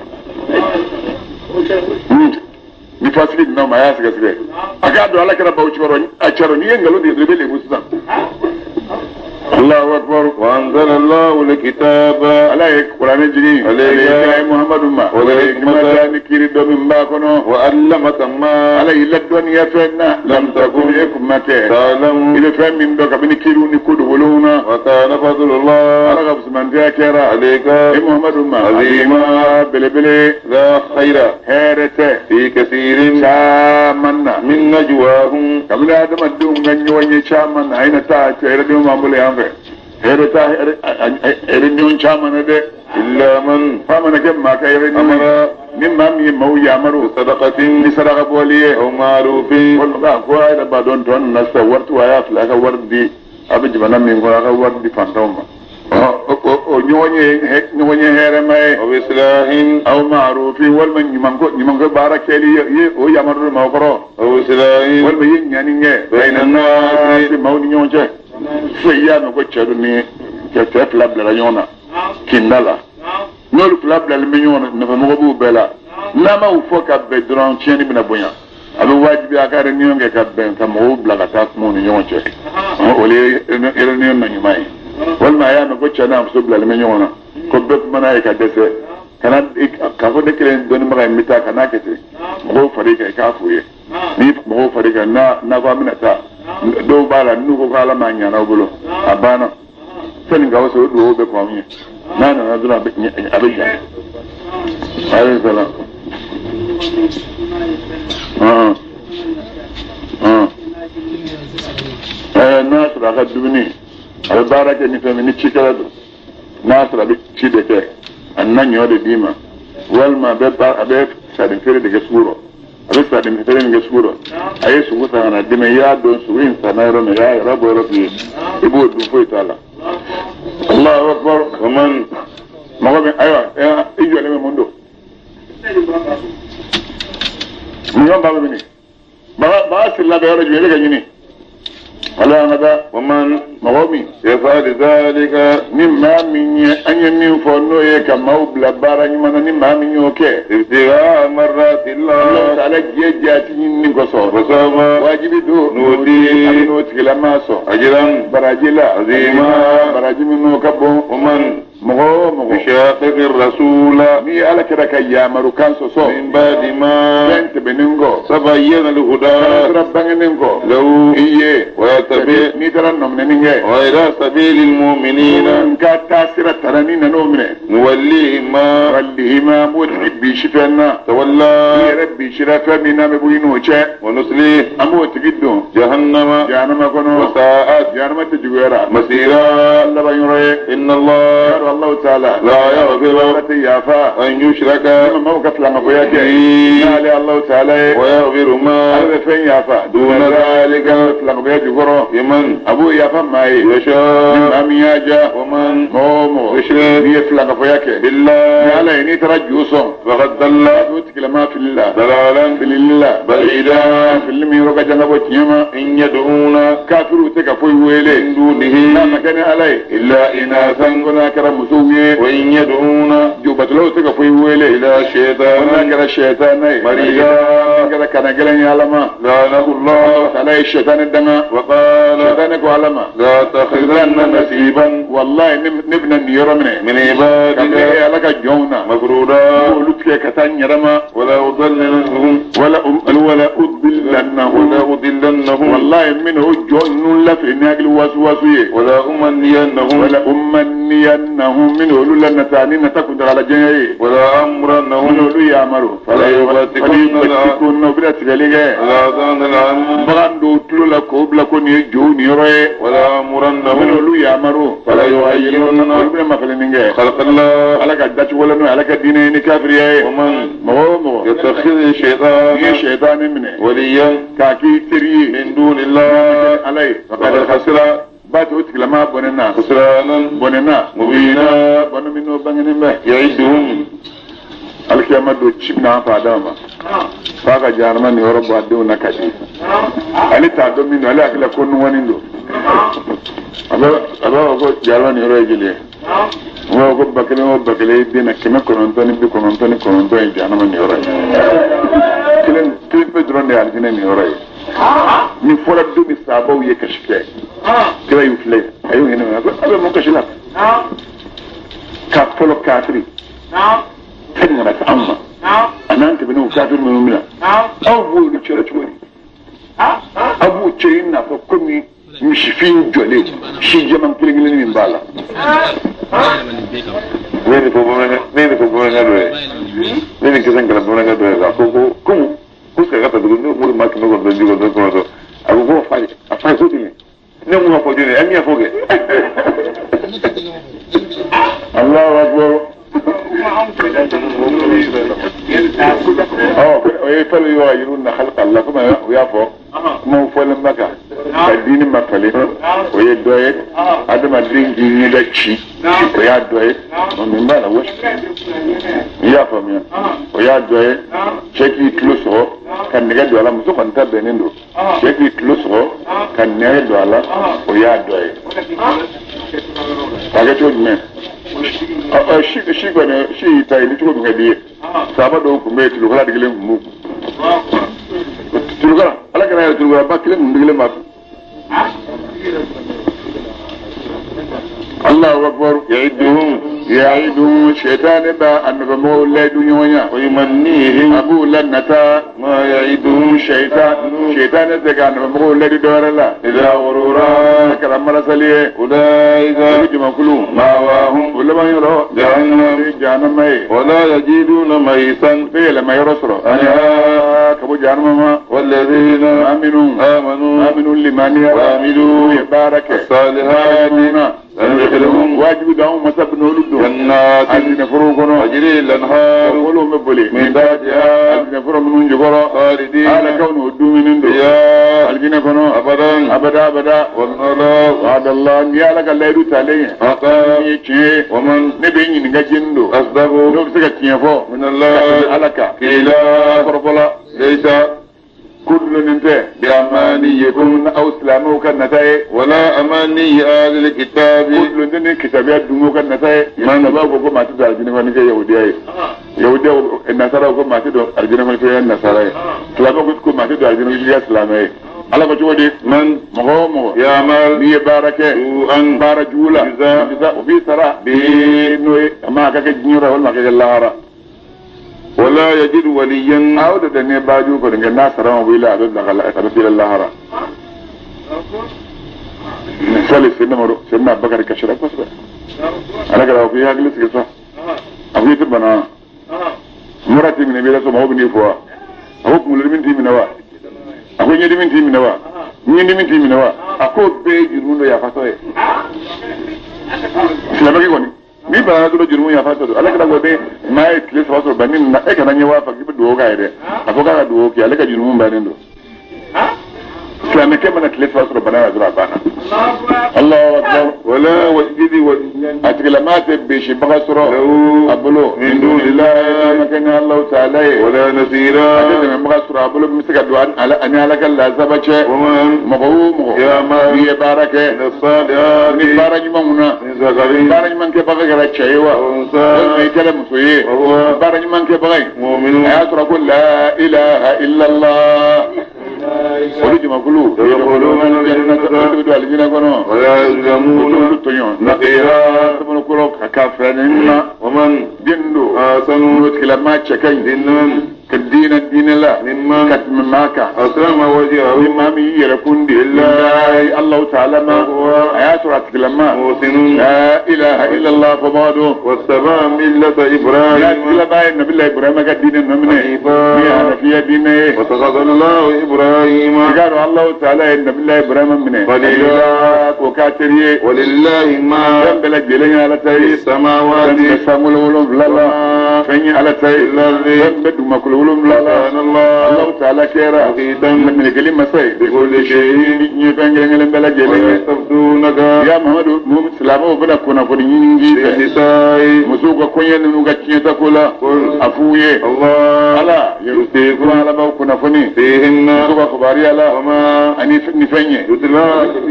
Speaker 1: نفاسق النوم يا سكسك أكادوا على كنا بوشورون أشاروني ينقلوا دي ربلي مسلم الله أكبر وأنزل الله الكتاب عليك قرآن الجديد عليك يا محمد ما وعليك ما نكير دوم باكونو وعلمك ما عليه الدنيا فينا لم تكن يكن ما تعلم إذا فهم من دوك بنكيروني كود ولونا وكان فضل الله على غفص من ذاكرة عليك يا محمد ما عظيما بلي لا خير هيرته في كثير شامنا من نجواهم قبل هذا مدوم غنيواني شامنا أين تاعت يردون مامولي أنفه هيرتا هيرنيون شامنا ده إلا من فمن كم كا يرنيون مما مو يامروا صدقة لصدقة بوليه أو معروف والله قوي لبادون تون نستورت ويا فلاك وردي أبي جبنا من قراك وردي فانتوما نيوني هيرماي أو إسلاهين أو معروف والمن يمانكو بارك لي أو يامروا ما قرأ أو إسلاهين والمن يعني بين الناس ما نيونجه فيا نقول شرني كتف لبلا يونا كندلا نور لبلا المليون نفهمه بلا نما وفوق بدران شيني من أبويا أبو واجب أكار نيون كتبين كمو بلا كتاك مون يونجه ولي إرنيون نيماي والما يا نقول شنا مسبلا المليون كبت مناي كدسة كنا كافو دكين دون ما يمتا كنا كتير مغو فريق كافويه نيف مغو فريق na فامنا تا do bala nugo kala manya na bulo abana sen ga waso do be ko mi na duna be abija ayi sala nasra ga dubni al baraka ni fe ni cikala do nasra be cidete annan yode bima wal ma be abe sadin fere de suro risa din fere ni suro ayi su wuta na dime ya don su rin sanaro me ya rabo rabbi ibo du fo itala Allahu akbar waman magabe aywa ijo le mondo mi yon baba bini ba silla da yaro jere gani wala ngada
Speaker 2: ومن
Speaker 1: magomi
Speaker 2: يفعل ذلك
Speaker 1: nimma min anya min fonno e kamau blabara ni mana nimma min yoke
Speaker 2: ابتغاء مرات
Speaker 1: Allah
Speaker 2: الله
Speaker 1: ta'ala jejjati ni goso
Speaker 2: وسوف
Speaker 1: wajibi do
Speaker 2: نؤتيه
Speaker 1: amno tigila maso
Speaker 2: أجرا
Speaker 1: barajila
Speaker 2: عظيما.
Speaker 1: barajimi no kabo
Speaker 2: ومن
Speaker 1: mogo
Speaker 2: يشاقق الرسول
Speaker 1: ni ala kira kayamaru kanso so
Speaker 2: من بعد ما
Speaker 1: bent beningo
Speaker 2: تبين الهدى
Speaker 1: rabbangeningo
Speaker 2: له
Speaker 1: iye
Speaker 2: ويتبع
Speaker 1: ni tara nomneninge
Speaker 2: غير سبيل المؤمنين
Speaker 1: nka tasira tarani na nomne
Speaker 2: نوليه ما
Speaker 1: wallihima moti bishifenna
Speaker 2: تولى
Speaker 1: yere bishirafa mina mebuino che
Speaker 2: ونسليه
Speaker 1: amoti giddo
Speaker 2: جهنم
Speaker 1: janama kono
Speaker 2: وساءت
Speaker 1: janama tejugera
Speaker 2: مسيرا
Speaker 1: Allah bayore
Speaker 2: إن الله
Speaker 1: Allah ta'ala
Speaker 2: لا يغفر
Speaker 1: rati yafa
Speaker 2: أن يشرك
Speaker 1: mawka flanga ko yake
Speaker 2: به
Speaker 1: ali Allah ta'ala
Speaker 2: ويغفر ما
Speaker 1: ala fen yafa
Speaker 2: دون ذلك
Speaker 1: flanga ko yake goro
Speaker 2: لمن
Speaker 1: abu yafa mai
Speaker 2: يشاء
Speaker 1: amiyaja
Speaker 2: ومن
Speaker 1: momo
Speaker 2: يشرك
Speaker 1: ni flanga ko yake
Speaker 2: بالله
Speaker 1: ala ni tarajuso
Speaker 2: فقد ضل
Speaker 1: وتكلم في الله
Speaker 2: ضلالا
Speaker 1: في الله
Speaker 2: بعيدا
Speaker 1: في اللي يروق جنبه تيما
Speaker 2: إن يدعون
Speaker 1: كافر وتكفوي ويلي
Speaker 2: من دونه
Speaker 1: لا مكان عليه
Speaker 2: إلا إناثا
Speaker 1: كنا كرم مسوي
Speaker 2: وإن يدعون
Speaker 1: جوبت لو تكفوي ويلي
Speaker 2: إلى
Speaker 1: كنا
Speaker 2: شيطان
Speaker 1: كرا الشيطان
Speaker 2: مريضا
Speaker 1: كرا كنا قلن يعلم
Speaker 2: لعنه الله
Speaker 1: عليه الشيطان الدنا
Speaker 2: وقال
Speaker 1: شيطانك علم
Speaker 2: لا تخذن نصيبا
Speaker 1: والله نبنى نيرو منه
Speaker 2: من عبادك
Speaker 1: كنا لك جونا
Speaker 2: مفروضا
Speaker 1: ولتك كتان يرما
Speaker 2: ولا أضللنهم
Speaker 1: ولا أضلنهم
Speaker 2: ولا أضلنهم
Speaker 1: والله منه جون لا في ناقل وسوسيه
Speaker 2: ولا أمنينهم
Speaker 1: ولا أمنينهم منه لنا ثاني نتكون على جنيه
Speaker 2: ولا أمرنهم
Speaker 1: منه يامروا
Speaker 2: فلا
Speaker 1: يبتكون بلا تغليه
Speaker 2: ولا أذان العام
Speaker 1: بغندو تلو لكوب لكون يجون يروي
Speaker 2: ولا أمرنهم
Speaker 1: منه يامروا فلا يغيرون ربنا ما فلنينه
Speaker 2: خلق الله
Speaker 1: على قدات ولا نو على قدينه كافريه
Speaker 2: ومن
Speaker 1: مو
Speaker 2: يتخذ الشيطان
Speaker 1: شيطان منه
Speaker 2: وليا
Speaker 1: كاكي تري
Speaker 2: من دون الله
Speaker 1: عليه
Speaker 2: فقد خسر
Speaker 1: بات وتكلم بوننا
Speaker 2: خسرانا
Speaker 1: بوننا
Speaker 2: مبينا
Speaker 1: بون منو بانغني مبه
Speaker 2: يعدهم
Speaker 1: alkiyama do chibna fa dama faga jarman ni yoro ba do nakati ali ta do min ali akla ko nu woni do aba ko jarman ni yoro ejile wo ko bakale bi na keme ko non toni bi ko non toni ko non do e jarman ni yoro kilen tipe drone ali ni yoro ni fola do mi sabo ye kashke kira yufle ayo ni na abe mo kashila ka polo katri تنمت عما أنا أنت بنو كافر من الملا أول شرط ولي أبو تشينا فكمي مش فين جولي شيء جمع كلين من بالا
Speaker 2: وين فوبونا دوي وين كسان كلا فوبونا دوي لا فوبو كم كوسكا غاتا دغنو مول ماك نغو دنجي غو دغنو أبو فو فاي سوتي نمو فوجوني أمي فوجي
Speaker 1: الله أكبر ويفعل يغيرون خلق الله كما يفعل ما فعل مكة الدين ما فعل ويدوي عدم الدين جيني لكشي ويدوي ومن بالا وش يفهم ويدوي شكي تلوسه كان نجد ولا مسوق أنت بينندو شكي تلوسه كان نجد ولا ويدوي تاجتون من shi gwane shi ta yi tuko ga biye saba do ku me tulu kala digile mu tulu kala ala kana ya tulu ba kile mu digile ma Allahu akbar ya'iduhum shaytan ba annaba mawla dunyonya
Speaker 2: wa yumannihim
Speaker 1: abu lannata
Speaker 2: ma ya'iduhum
Speaker 1: shaytan daga annaba mawla dorala
Speaker 2: idha ghurura
Speaker 1: karam rasaliye
Speaker 2: ulaika
Speaker 1: yujma kullu
Speaker 2: ma wahum
Speaker 1: ulama yoro jahannam
Speaker 2: wa la yajiduna maysan
Speaker 1: fela may rasra
Speaker 2: anha
Speaker 1: kabu jahannama
Speaker 2: walladhina amanu
Speaker 1: liman
Speaker 2: وعملوا
Speaker 1: baraka
Speaker 2: الصالحات سندخلهم
Speaker 1: واجب دعوهم مسبن ولدهم
Speaker 2: جنات
Speaker 1: الذين فرقنا
Speaker 2: تجري الأنهار
Speaker 1: وقولهم مبولي
Speaker 2: من تحتها
Speaker 1: الذين فرق منهم جبرا
Speaker 2: خالدين
Speaker 1: على كونه الدوم من عنده
Speaker 2: فيها
Speaker 1: الذين كانوا أبدا
Speaker 2: والنار
Speaker 1: وعد الله أن يالك الله يدو تعليه
Speaker 2: حقا ومن
Speaker 1: نبيني نجندو
Speaker 2: أصدق
Speaker 1: لو بسكت ينفو
Speaker 2: من الله
Speaker 1: عليك
Speaker 2: كلا
Speaker 1: فرفلا
Speaker 2: ليس
Speaker 1: كل كل ننتهي بأمانيكم أو سلاموك النتائج
Speaker 2: ولا أماني أهل الكتاب
Speaker 1: كل نن كتابات دموك النتائج من نبغى ما تدعي جنوان كي يهودي النصارى وكم ما تدعي جنوان كي النصارى سلاموك كم ما تدعي جنوان كي سلامي على بجودي من مغامو
Speaker 2: يا مال
Speaker 1: مية باركة
Speaker 2: أن
Speaker 1: بارجولا جزاء وفي سراء بإنه ما كك جنورة ولا كك اللهارة
Speaker 2: ولا يجد وليا
Speaker 1: أو تدني باجو كرنج الناس رام ويلا أدود دخل أتبصير اللهارة نسأل سيدنا بكر كشرة بس أنا كلا وفيها جلس كذا أبغى تبنا مراتي من بيلا سو ما هو بني فوا هو كمل من تي من وا أبغى يدي من تي من وا يدي من تي من وا أكو بيجي منو يا فاتوه سلامك يكوني mi ba do jiru ya fata do alaka da gobe mai tles waso banin na e kana nyewa fa gibi do ga ide afoka do ki alaka jiru mun banin do islam ke mana tles waso bana da bana Allahu akbar
Speaker 2: ولا وجد
Speaker 1: atigla ma te be shi baga suro abulo
Speaker 2: من دون الله
Speaker 1: makana Allah ta'ala
Speaker 2: ولا نصيرا
Speaker 1: atigla ma baga suro abulo misaka do ala ani alaka la sabache
Speaker 2: ومن
Speaker 1: mago
Speaker 2: يا ما
Speaker 1: bi barake
Speaker 2: من الصالحات
Speaker 1: ni barani mamuna
Speaker 2: من ذكر
Speaker 1: barani man ke baga gara chewa
Speaker 2: وأنثى
Speaker 1: mai kala musoye
Speaker 2: وهو
Speaker 1: barani man ke bagai
Speaker 2: مؤمن
Speaker 1: ayatu rakul la ilaha illa Allah ولجما كلو
Speaker 2: يدخلون الجنة
Speaker 1: الجنة كنو
Speaker 2: ولا يظلمون نقيرا
Speaker 1: تمن كلو كافرين
Speaker 2: ومن
Speaker 1: جندو
Speaker 2: أحسن
Speaker 1: نوتكلا ما تشكي
Speaker 2: دينا
Speaker 1: كدين الدين لا
Speaker 2: ممن
Speaker 1: كتم ماكا
Speaker 2: أسلم وجهه
Speaker 1: إمام يركون دي الله تعالى ما آيات راتكلا ما
Speaker 2: محسن
Speaker 1: لا إله إلا الله فبادو
Speaker 2: واتبع ملة
Speaker 1: لا
Speaker 2: إبراهيم
Speaker 1: تكلا باين نبي الله إبراهيم كدين النمنة ميانا فيها دينه
Speaker 2: واتخذ الله إبراهيم
Speaker 1: قالوا الله تعالى النبي الله إبراهيم منه
Speaker 2: قليلا
Speaker 1: وكاتريه
Speaker 2: ولله ما
Speaker 1: بلا جلين على
Speaker 2: في
Speaker 1: تاي
Speaker 2: السماوات
Speaker 1: سامول ولوم لا لا فني على تاي بدو ما كل ولوم لا لا
Speaker 2: سبحان الله
Speaker 1: الله تعالى كيرا
Speaker 2: محيطا
Speaker 1: من الكلمة ساي
Speaker 2: بكل شيء
Speaker 1: يفنجن بلا جلين
Speaker 2: ويستفتونك
Speaker 1: يا محمد محمد سلام وبلا كنا كوني
Speaker 2: في النساء
Speaker 1: مسوق كوني نوغا تشيتا كولا
Speaker 2: قل
Speaker 1: افويه
Speaker 2: الله
Speaker 1: ala yusiku ala ba kuna funi
Speaker 2: فيهن
Speaker 1: suka kubari ala
Speaker 2: وما
Speaker 1: ani nifanye
Speaker 2: يتلى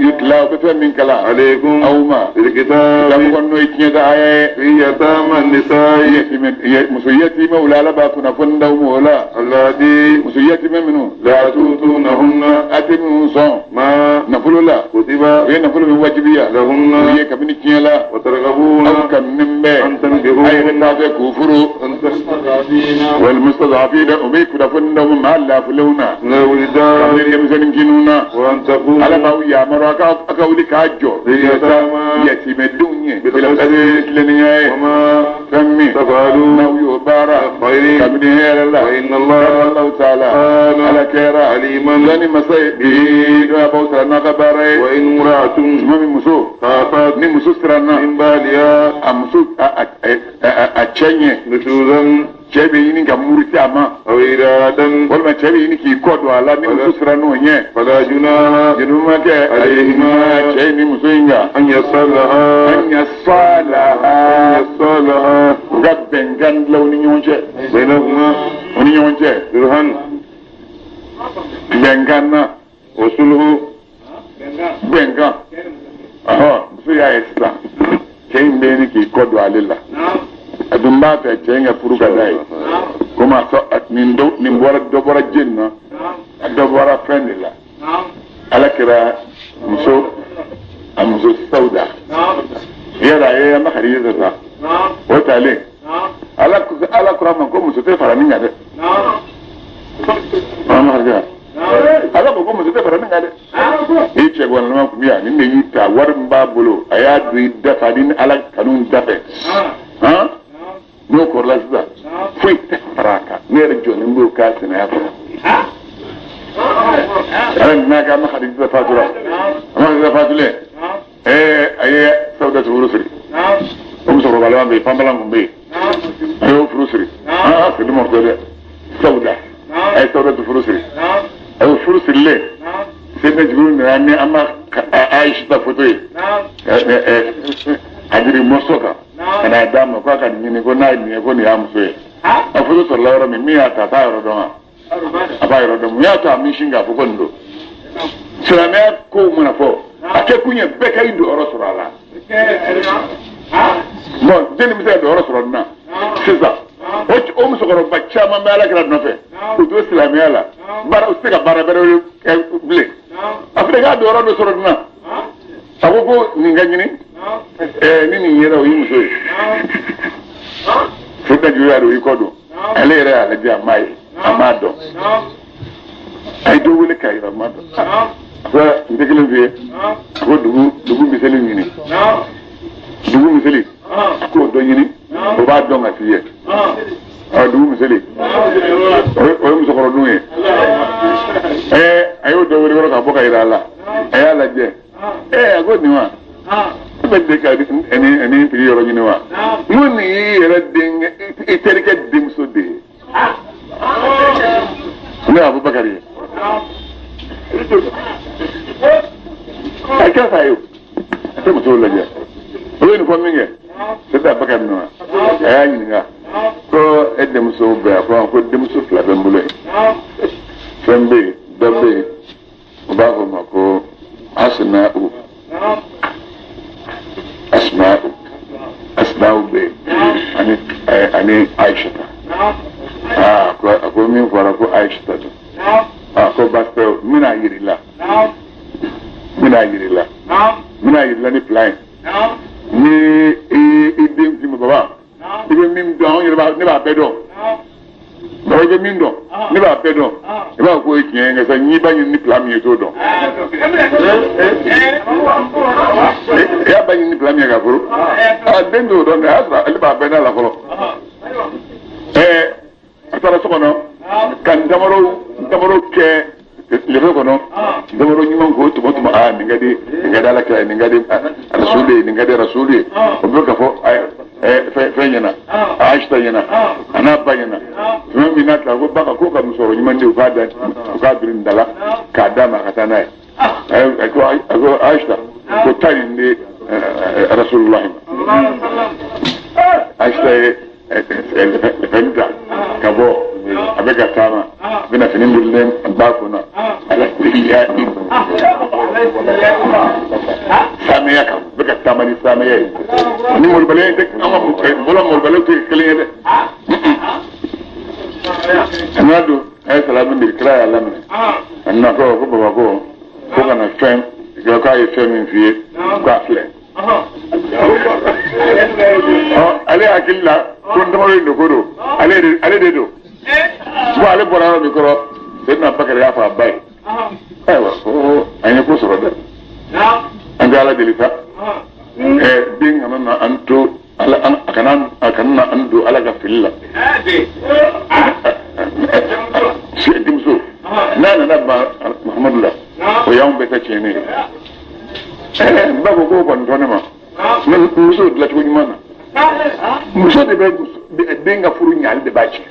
Speaker 1: yutla bi min kala
Speaker 2: عليكم
Speaker 1: aw ma
Speaker 2: في الكتاب
Speaker 1: lam kon noy tinya da ayaye
Speaker 2: في يتامى النساء
Speaker 1: musuyati ma ulala ba kuna fun daw mo wala
Speaker 2: التي
Speaker 1: musuyati ma minu
Speaker 2: لا تؤتونهن
Speaker 1: atimu son
Speaker 2: ما
Speaker 1: nafulula
Speaker 2: كتب
Speaker 1: we nafulu min wajibiya
Speaker 2: لهن
Speaker 1: ye kabini tinya la
Speaker 2: وترغبون
Speaker 1: aw kan nimbe
Speaker 2: أن تنكحوا
Speaker 1: ay na be kufuru wal mustadafina umayku da fun daw ma la fuluna
Speaker 2: الولدان
Speaker 1: kamir yamzanin kinuna
Speaker 2: وأن تقوموا
Speaker 1: ala ba ya maro aka wuli ka jo
Speaker 2: باليتامى
Speaker 1: yatime dunye bila kadileniye
Speaker 2: وما
Speaker 1: fammi
Speaker 2: تفعلوا
Speaker 1: naw yo bara
Speaker 2: خير
Speaker 1: kabini helala
Speaker 2: وإن الله
Speaker 1: Allah ta'ala
Speaker 2: كان
Speaker 1: ala kera
Speaker 2: عليما
Speaker 1: lani masai bi do abauta na ka bare
Speaker 2: وإن امرأة
Speaker 1: mami muso
Speaker 2: خافت
Speaker 1: ni muso strana
Speaker 2: من بالها
Speaker 1: a muso a chenye
Speaker 2: نشوزا
Speaker 1: chebe yini ga muriti ama
Speaker 2: أو إرادة
Speaker 1: walma chebe yini ki kodo ala ni muso strano nye
Speaker 2: فلا جناح
Speaker 1: jinuma ke
Speaker 2: عليهما
Speaker 1: chebe ni muso inga
Speaker 2: أن يصلها
Speaker 1: anya salaha
Speaker 2: يصلها
Speaker 1: ga bengan launi nyonche
Speaker 2: بينهما
Speaker 1: oni nyonche
Speaker 2: درهن
Speaker 1: bengan na
Speaker 2: وصله
Speaker 1: bengan aha so ya islam chen be ni ki kodo alilla adum ba ta chen ya puru ga dai kuma so nin bora do bora jinna do bora friend la ala kira muso amuso sauda yara ya makariza ta wata le ala kura man ko muso te fara ninga de mama harja ala ko muso te fara ninga de e che gwan ma ku ya ni ne yita war mba bolo aya du dafa din ala kanun dafa ha no ko la za foi te faraka ne re joni mbo ka sina ya fa ala na ga ma hadisa fatura ma hadisa fatule aye sauda turusri muso ro balwa be pambalan kumbe ayo furusri kidi mo de sauda ay sauda furusri ayo furusri le sene jibril ne amma aish da fotoy ajiri mosoka ana dama ko ka ni ko na ni ko ni amso a foto to lawra mi ata ta ro do abayro do ya ta mi shinga fo kondo silamɛ ko mun na fɔ a kɛ kun ye bɛɛ ka i dɔyɔrɔ sɔrɔ a la bon jeli bɛ se ka dɔyɔrɔ sɔrɔ nin na sisan o musokɔrɔba caman bɛ alakira nɔfɛ u to silamɛya la baara u tɛ se ka baara wɛrɛ kɛ bilen a fana k'a dɔyɔrɔ dɔ sɔrɔ nin na a ko nin ka ɲini ni nin yera o y'i muso ye fo dajuguya don i kɔ don ale yɛrɛ y'a lajɛ a m'a ye a m'a dɔn a ye dɔ wele k'a yira a m'a dɔn a ko n tɛ kelen f'i ye a ko dugu miseli ɲini dugu miseli a k'o dɔ ɲini o b'a dɔn ka f'i ye dugu miseli o ye musokɔrɔdun ye a y'o dɔ wele yɔrɔ k'a bɔ ka yira a la a y'a lajɛ a ko nin wa i bɛ deli ka ni tigi yɔrɔ ɲini wa n ko nin y'i yɛrɛ denkɛ i terikɛ denmuso de ye ne Abubakari ye a kɛra sa ye o a tɛ musow lajɛ o ye nin fɔ min kɛ sisan Abubakari nɔ a y'a ɲininka ko e denmuso bɛ yan ko denmuso fila bɛ n bolo yen fɛn bɛ yen dɔ bɛ yen u b'a fɔ o ma ko Asma'u bɛ yen ani Aishata a ko min fɔra ko Aishata don ko basi tɛ n bɛna yiri la ni plan ye ni i den fi ma baba i bɛ min dɔn anw yɛrɛ ne b'a bɛɛ dɔn baba i bɛ min dɔn ne b'a bɛɛ dɔn i b'a fɔ ko o ye tiɲɛ ye nka sisan n'i b'a ɲini ni plan min ye t'o dɔn i y'a ba ɲini ni plan min ye ka furu den t'o dɔn dɛ a y'a sɔrɔ ale b'a bɛɛ da la fɔlɔ a taara so kɔnɔ ka damaro kɛ lebe kɔnɔ damaro ɲuman ko tuma nin ka di Ala kira nin ka di rasulu ye nin ka di rasulu ye o bɛ ka fɔ fɛn ɲɛna Aisha ɲɛna a n'a ba ɲɛna tuma min n'a tila ko ba ko ka musokɔrɔ ɲuman di u k'a biri da la k'a d'a ma ka taa n'a ye a ko Aisha ko taa nin di Rasulullah ma Aisha ye fɛn ta ka bɔ a bɛ ka taama a bɛna fini birilen ba kunna ala teliya sameya kan a bɛ ka taama ni sameya ye ni moribalen tɛ an ka bɔlɔ moribalen tɛ kelen ye dɛ a n'a don a ye salamu di kira y'a laminɛ a nana ko baba ko kana fɛn k'a ye fɛn min f'i ye k'a filɛ ale hakili la ko ndamaro in dogo don ale de don bon ale bɔra yɔrɔ min kɔrɔ Seydina Bakari y'a fɔ a ba ye ayiwa ko an ye ko sɔrɔ dɛ an bɛ Ala deli sa den kana na an to a kana na an don Ala ka fili la denmuso n'a nana ban Muhamadu la o y'anw bɛɛ ta tiɲɛnen ye n b'a fɔ k'o kɔni tɔ ne ma muso dilancogo ɲuman na muso de bɛ den ka furu ɲali de b'a tiɲɛ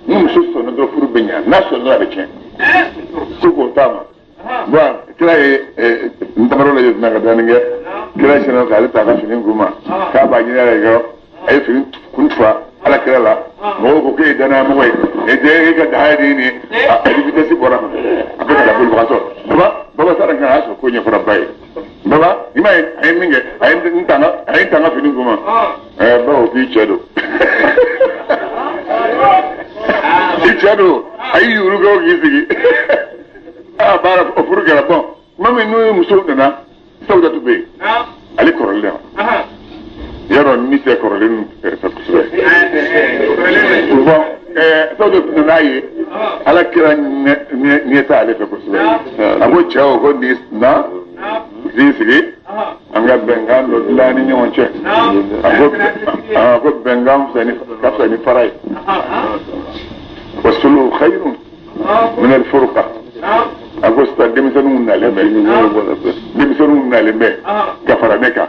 Speaker 1: ni muso sɔnna dɔrɔn furu bɛ ɲa n'a sɔnna a bɛ tiɲɛ ko k'o t'a ma bon kira ye n tamaro lajɛ tuma ka dɔɔnin kɛ kira sinna k'ale ta ka fini k'u ma k'a b'a ɲini ala yɔrɔ a ye fini kun fa ala kira la mɔgɔw ko k'e ye danayamɔgɔ ye e ka dahaya de ye nin ye a ni vitesse bɔra a bɛ ka da bolibagatɔ baba sara kan a y'a sɔrɔ ko ɲɛfɔra ba ye baba i m'a ye a ye min kɛ a ye n tanga fini k'u ma bawo k'i cɛ don i cɛ don a y'i yuuru kɛ o k'i sigi baara o furu kɛra bɔn tuma min n'o ye muso nana Sawudatu bɛ yen ale kɔrɔlen yarɔ ni tɛ kɔrɔlen fɛ kosɛbɛ bon Sawudatu nan'a ye ala kira ɲɛ tɛ ale fɛ kosɛbɛ a ko cɛ o ko nin na k'i sigi an ka bɛnkan dɔ dilan ni ɲɔgɔn cɛ a ko bɛnkan ka fisa ni fara ye wa sulu khayrun min al-furqa a ko sisan denmisɛnninw nalen bɛ ka fara ne kan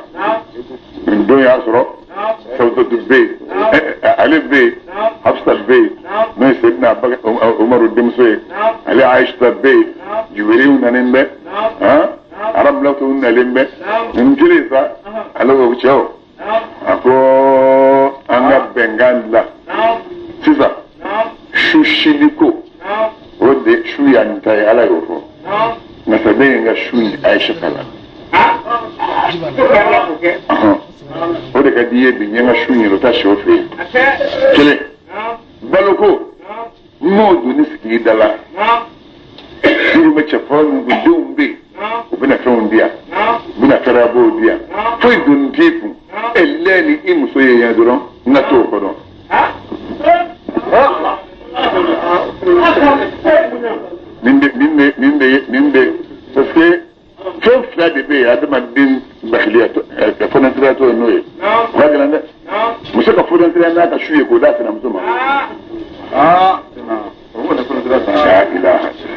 Speaker 1: nin don y'a sɔrɔ Sawudatu bɛ yen ale bɛ yen Hafsa bɛ yen n'o ye Seydina Umaru denmuso ye ale Aisha bɛ yen Jibiriw nalen bɛ Arabulatu nalen bɛ nin kelen sa ale ko cɛw a ko an ka bɛnkan dilan sisan shiliko o de shu ya nta ya ala yo fo na sabe nga shu ni Aisha kala o de ka diye bi nga shu ni rota shofe kele baloko mo do ni ski dala ni me chafon bu dumbe o bina fon dia bina karabo dia foi dun tifu eleni imuso ye ya doron na to ko don minde parce que fɛn fila de bɛ yen adamaden bakiliyato fɔnɛtirato ye n'o ye o ka gɛlɛn dɛ muso ka fɔnɛtira n'a ka su ye k'o d'a sinamuso ma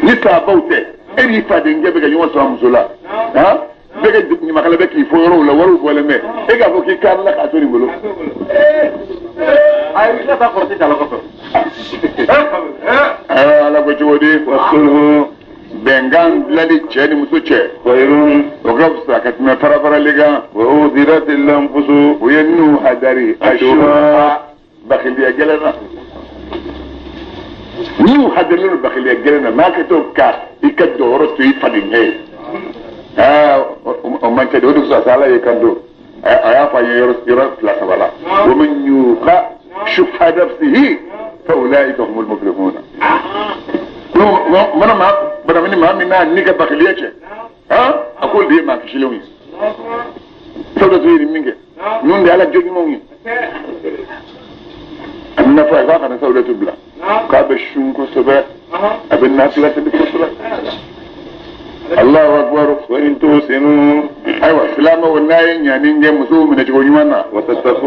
Speaker 1: ni saabaw tɛ e n'i fadenkɛ bɛ ka ɲɔgɔn sɔrɔ a muso la bɛɛ ka ɲamakala bɛ k'i fɔ yɔrɔw la wariw bɔlen bɛ e k'a fɔ k'i kaarila k'a to nin bolo ala ko cogo di wasulhu bɛnkan dilanni cɛ ni muso cɛ o ka fisa ka tɛmɛ farafarali kan wa udiratil anfusu o ye n'u hadari ashuha bakiliya gɛlɛn na n'u hadari n'u bakiliya gɛlɛn na maa ka to ka i ka jɔyɔrɔ to i fadenkɛ ye o man ca de o de fisa ala ye kan do a y'a fɔ an ye yɔrɔ fila saba la wa man yuqa shuha nafsihi fa ulaika humul muflihun mana ma bana mini ma min na ni ka bakiliya cɛ a ko de ye maa kisilenw ye sabu to yi min kɛ nun de ala jɔɲumanw ye a bɛ nafa ye k'a kana sabu to bila k'a bɛ sun kosɛbɛ a bɛ nafila seli kosɛbɛ Allahu akbar wa in tusinu aywa silama n'a ye ɲani kɛ musow minɛ cogo ɲuman na wa tattaqu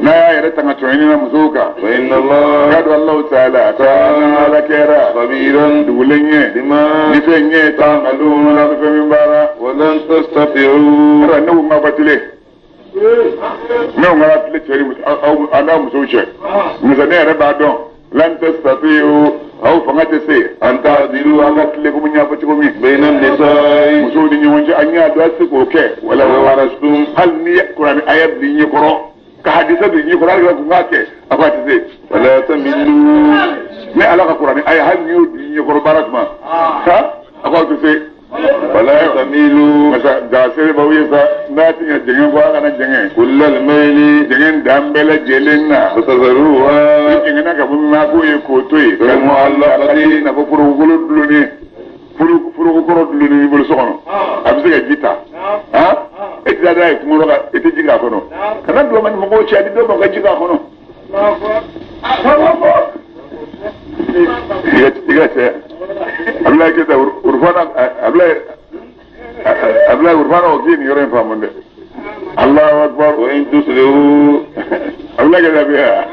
Speaker 1: n'a y'a yɛrɛ tanga tɔɲɔni na musow kan wa inna Allah ka do Allah ta'ala kana ala kɛra khabiran dugulen ye ni fɛn ye ta'maluna la fɛn min baara wa lan tastati'u ara n'u ma batile n'u ma batile cɛri aw n'a musow cɛ muso ne yɛrɛ b'a dɔn lan tastati'u aw fanga tɛ se an ta'dilu an ka tile komi n y'a fɔ cogo min bainan nisa'i musow ni ɲɔgɔn cɛ an y'a dɔn a se k'o kɛ wala warastum hali ni kuranɛ aya bi ɲɛ kɔrɔ ka hadisa bi ɲɛ kɔrɔ hali ka kun k'a kɛ a ko a tɛ se wala tamilu ni ala ka kuranɛ aya hali ni y'o bi ɲɛ kɔrɔ baara tuma a ko a tɛ se wala tamilu masa gaasere b'aw ye sa n'a ti ɲɛ jɛngɛ kɔ a kana jɛngɛ kullal mayli jɛngɛ dan bɛɛ lajɛlen na fasazaruha ni jɛngɛna ka bɔ min ma k'o ye k'o to yen ka mu'allaqati na fɔ forokokolo dulonnen forokokɔrɔ dulonnen b'i bolo so kɔnɔ a bɛ se ka ji ta e ti da n'a ye kungo la e tɛ ji k'a kɔnɔ kana dɔn ma ni mɔgɔw cɛ a di dɔw ma ka ji k'a kɔnɔ i ka cɛ Abdoulaye Keita Urfana Abdoulaye Urfana o k'i nin yɔrɔ in faamu dɛ Allahu akbar wa in tuslihu Abdoulaye Keita bɛ yan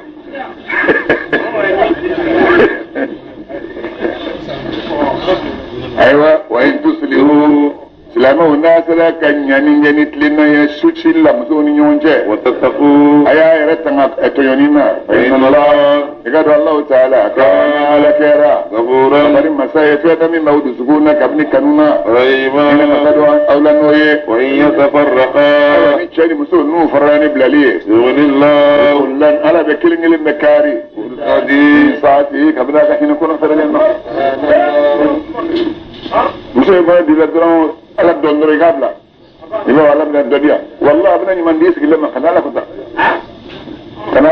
Speaker 1: ayiwa wa in tuslihu silamɛw n'a sera ka ɲani kɛ ni tilenna ye suci la musow ni ɲɔgɔn cɛ wa tattaqu a y'a yɛrɛ tanga tɔɲɔni na fa inna Allah i ka dɔn Allahu ta'ala kana ala kɛra gafuran bari masa ye fɛn dɔ min b'aw dusukun na kabini kanu na rahiman ne masa dɔn aw la n'o ye wa in yatafarraqa ni cɛ ni muso n'u farala ni bilali ye yughnillahu kullan ala bɛ kelen kelen bɛ kaari adi saati kabini a ka hinɛ kɔnɔ fɛrɛlen na muso ye fana dila dɔrɔn ala dɔn dɔrɔn i k'a bila i b'a ala bɛna dɔ di yan walahi a bɛna ɲuman di sigilen ma kana ala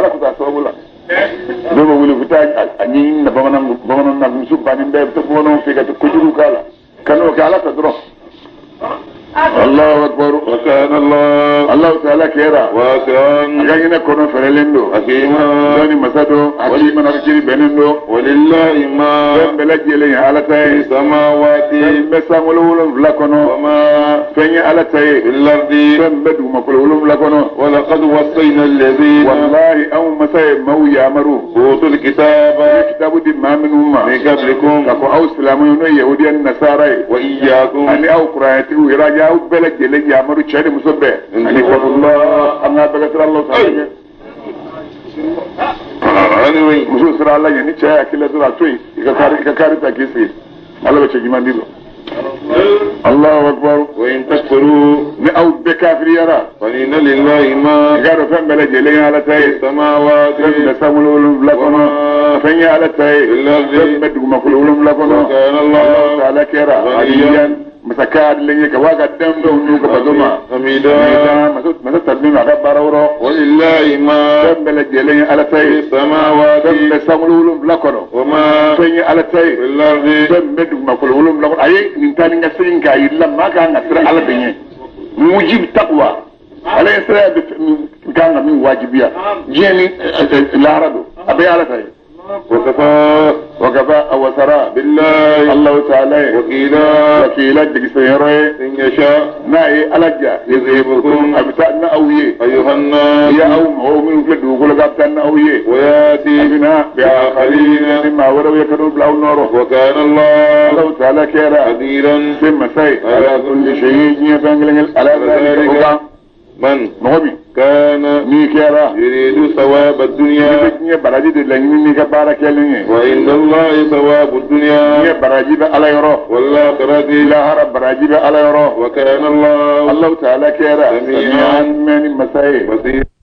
Speaker 1: kuta sababu la dɔw bɛ wele u bɛ taa a ɲɛɲini na bamanan na muso bannen bɛɛ bɛ bamananw fɛ ka kojugu k'a la ka n'o kɛ ala ta dɔrɔn Allahu akbar wa kana Allah ta'ala kɛra wasi'an a ka hinɛ kɔnɔ fɛrɛlen don hakima dɔnni masa don hakima na kiri bɛnnen don walillahi ma fɛn bɛɛ lajɛlen ye ala ta ye samawati fɛn bɛ sankolo 7 kɔnɔ fɛn ye ala ta ye fil ardi fɛn bɛ dugumakolo 7 kɔnɔ wa laqad wassayna alladhina wallahi anw masa ye maaw yamaru utul kitaba kitabu di maa minnu ma min qablikum ka fɔ aw silamɛw n'o ye yahudiya ni nasara ye wa iyyakum ani aw kuranɛtigiw yɛrɛ y'aw bɛɛ lajɛlen yamaru cɛ ni muso bɛɛ ani kabullah an ka bɛɛ ka sira Allah ta'ala muso sira Allah ɲɛ ni cɛ hakili la dɔrɔn a to yen i ka kari ta k'i sigi ala bɛ cɛ ɲuman di الله أكبر.
Speaker 2: وإن تكفروا
Speaker 1: أو بكافر يرى
Speaker 2: فإن لله ما
Speaker 1: قالوا فهم بلجلين على تاي
Speaker 2: السماوات
Speaker 1: فهم سمولهم لكم فهم على تاي فهم بدهم مقلولهم لكم
Speaker 2: وكان الله
Speaker 1: تعالى كيرا غنيا مسكاد لين كواغا دمدو نوك بدوما
Speaker 2: حميدا
Speaker 1: مسد تدمين على بارورو
Speaker 2: ولله ما
Speaker 1: فهم بلجلين على تاي
Speaker 2: السماوات
Speaker 1: فهم سمولهم لكم
Speaker 2: وما
Speaker 1: فهم على تاي
Speaker 2: في الأرض
Speaker 1: فهم بدهم مقلولهم لكم أي نتاني نسرين كاي لما كان نسر على بنيه موجب تقوى على يسرى كان من واجبية جيني العرض أبي على تاي وكفى وسرى
Speaker 2: بالله
Speaker 1: الله تعالى
Speaker 2: وكيلا
Speaker 1: دكسيره
Speaker 2: إن يشاء
Speaker 1: ناي ألجا
Speaker 2: يذهبكم
Speaker 1: أبتأنا أويه
Speaker 2: أيها الناس
Speaker 1: يا هو من فلدو كل أبتأنا أويه
Speaker 2: وياتي
Speaker 1: بنا بآخرين مما ولو يكدوا بلاو نوره
Speaker 2: وكان الله
Speaker 1: تعالى كيرا
Speaker 2: قديرا
Speaker 1: ثم سي على كل شيء يبنغلن على ذلك
Speaker 2: من
Speaker 1: مغبي
Speaker 2: كان
Speaker 1: ميكيرا
Speaker 2: يريد ثواب الدنيا
Speaker 1: براجي دلني ميكا باركيلني
Speaker 2: وعند الله ثواب الدنيا
Speaker 1: براجي على يرو
Speaker 2: والآخرة
Speaker 1: لا هرب براجي على يرو
Speaker 2: وكان الله
Speaker 1: تعالى كيرا
Speaker 2: سميعا
Speaker 1: من مسائل
Speaker 2: بصيرا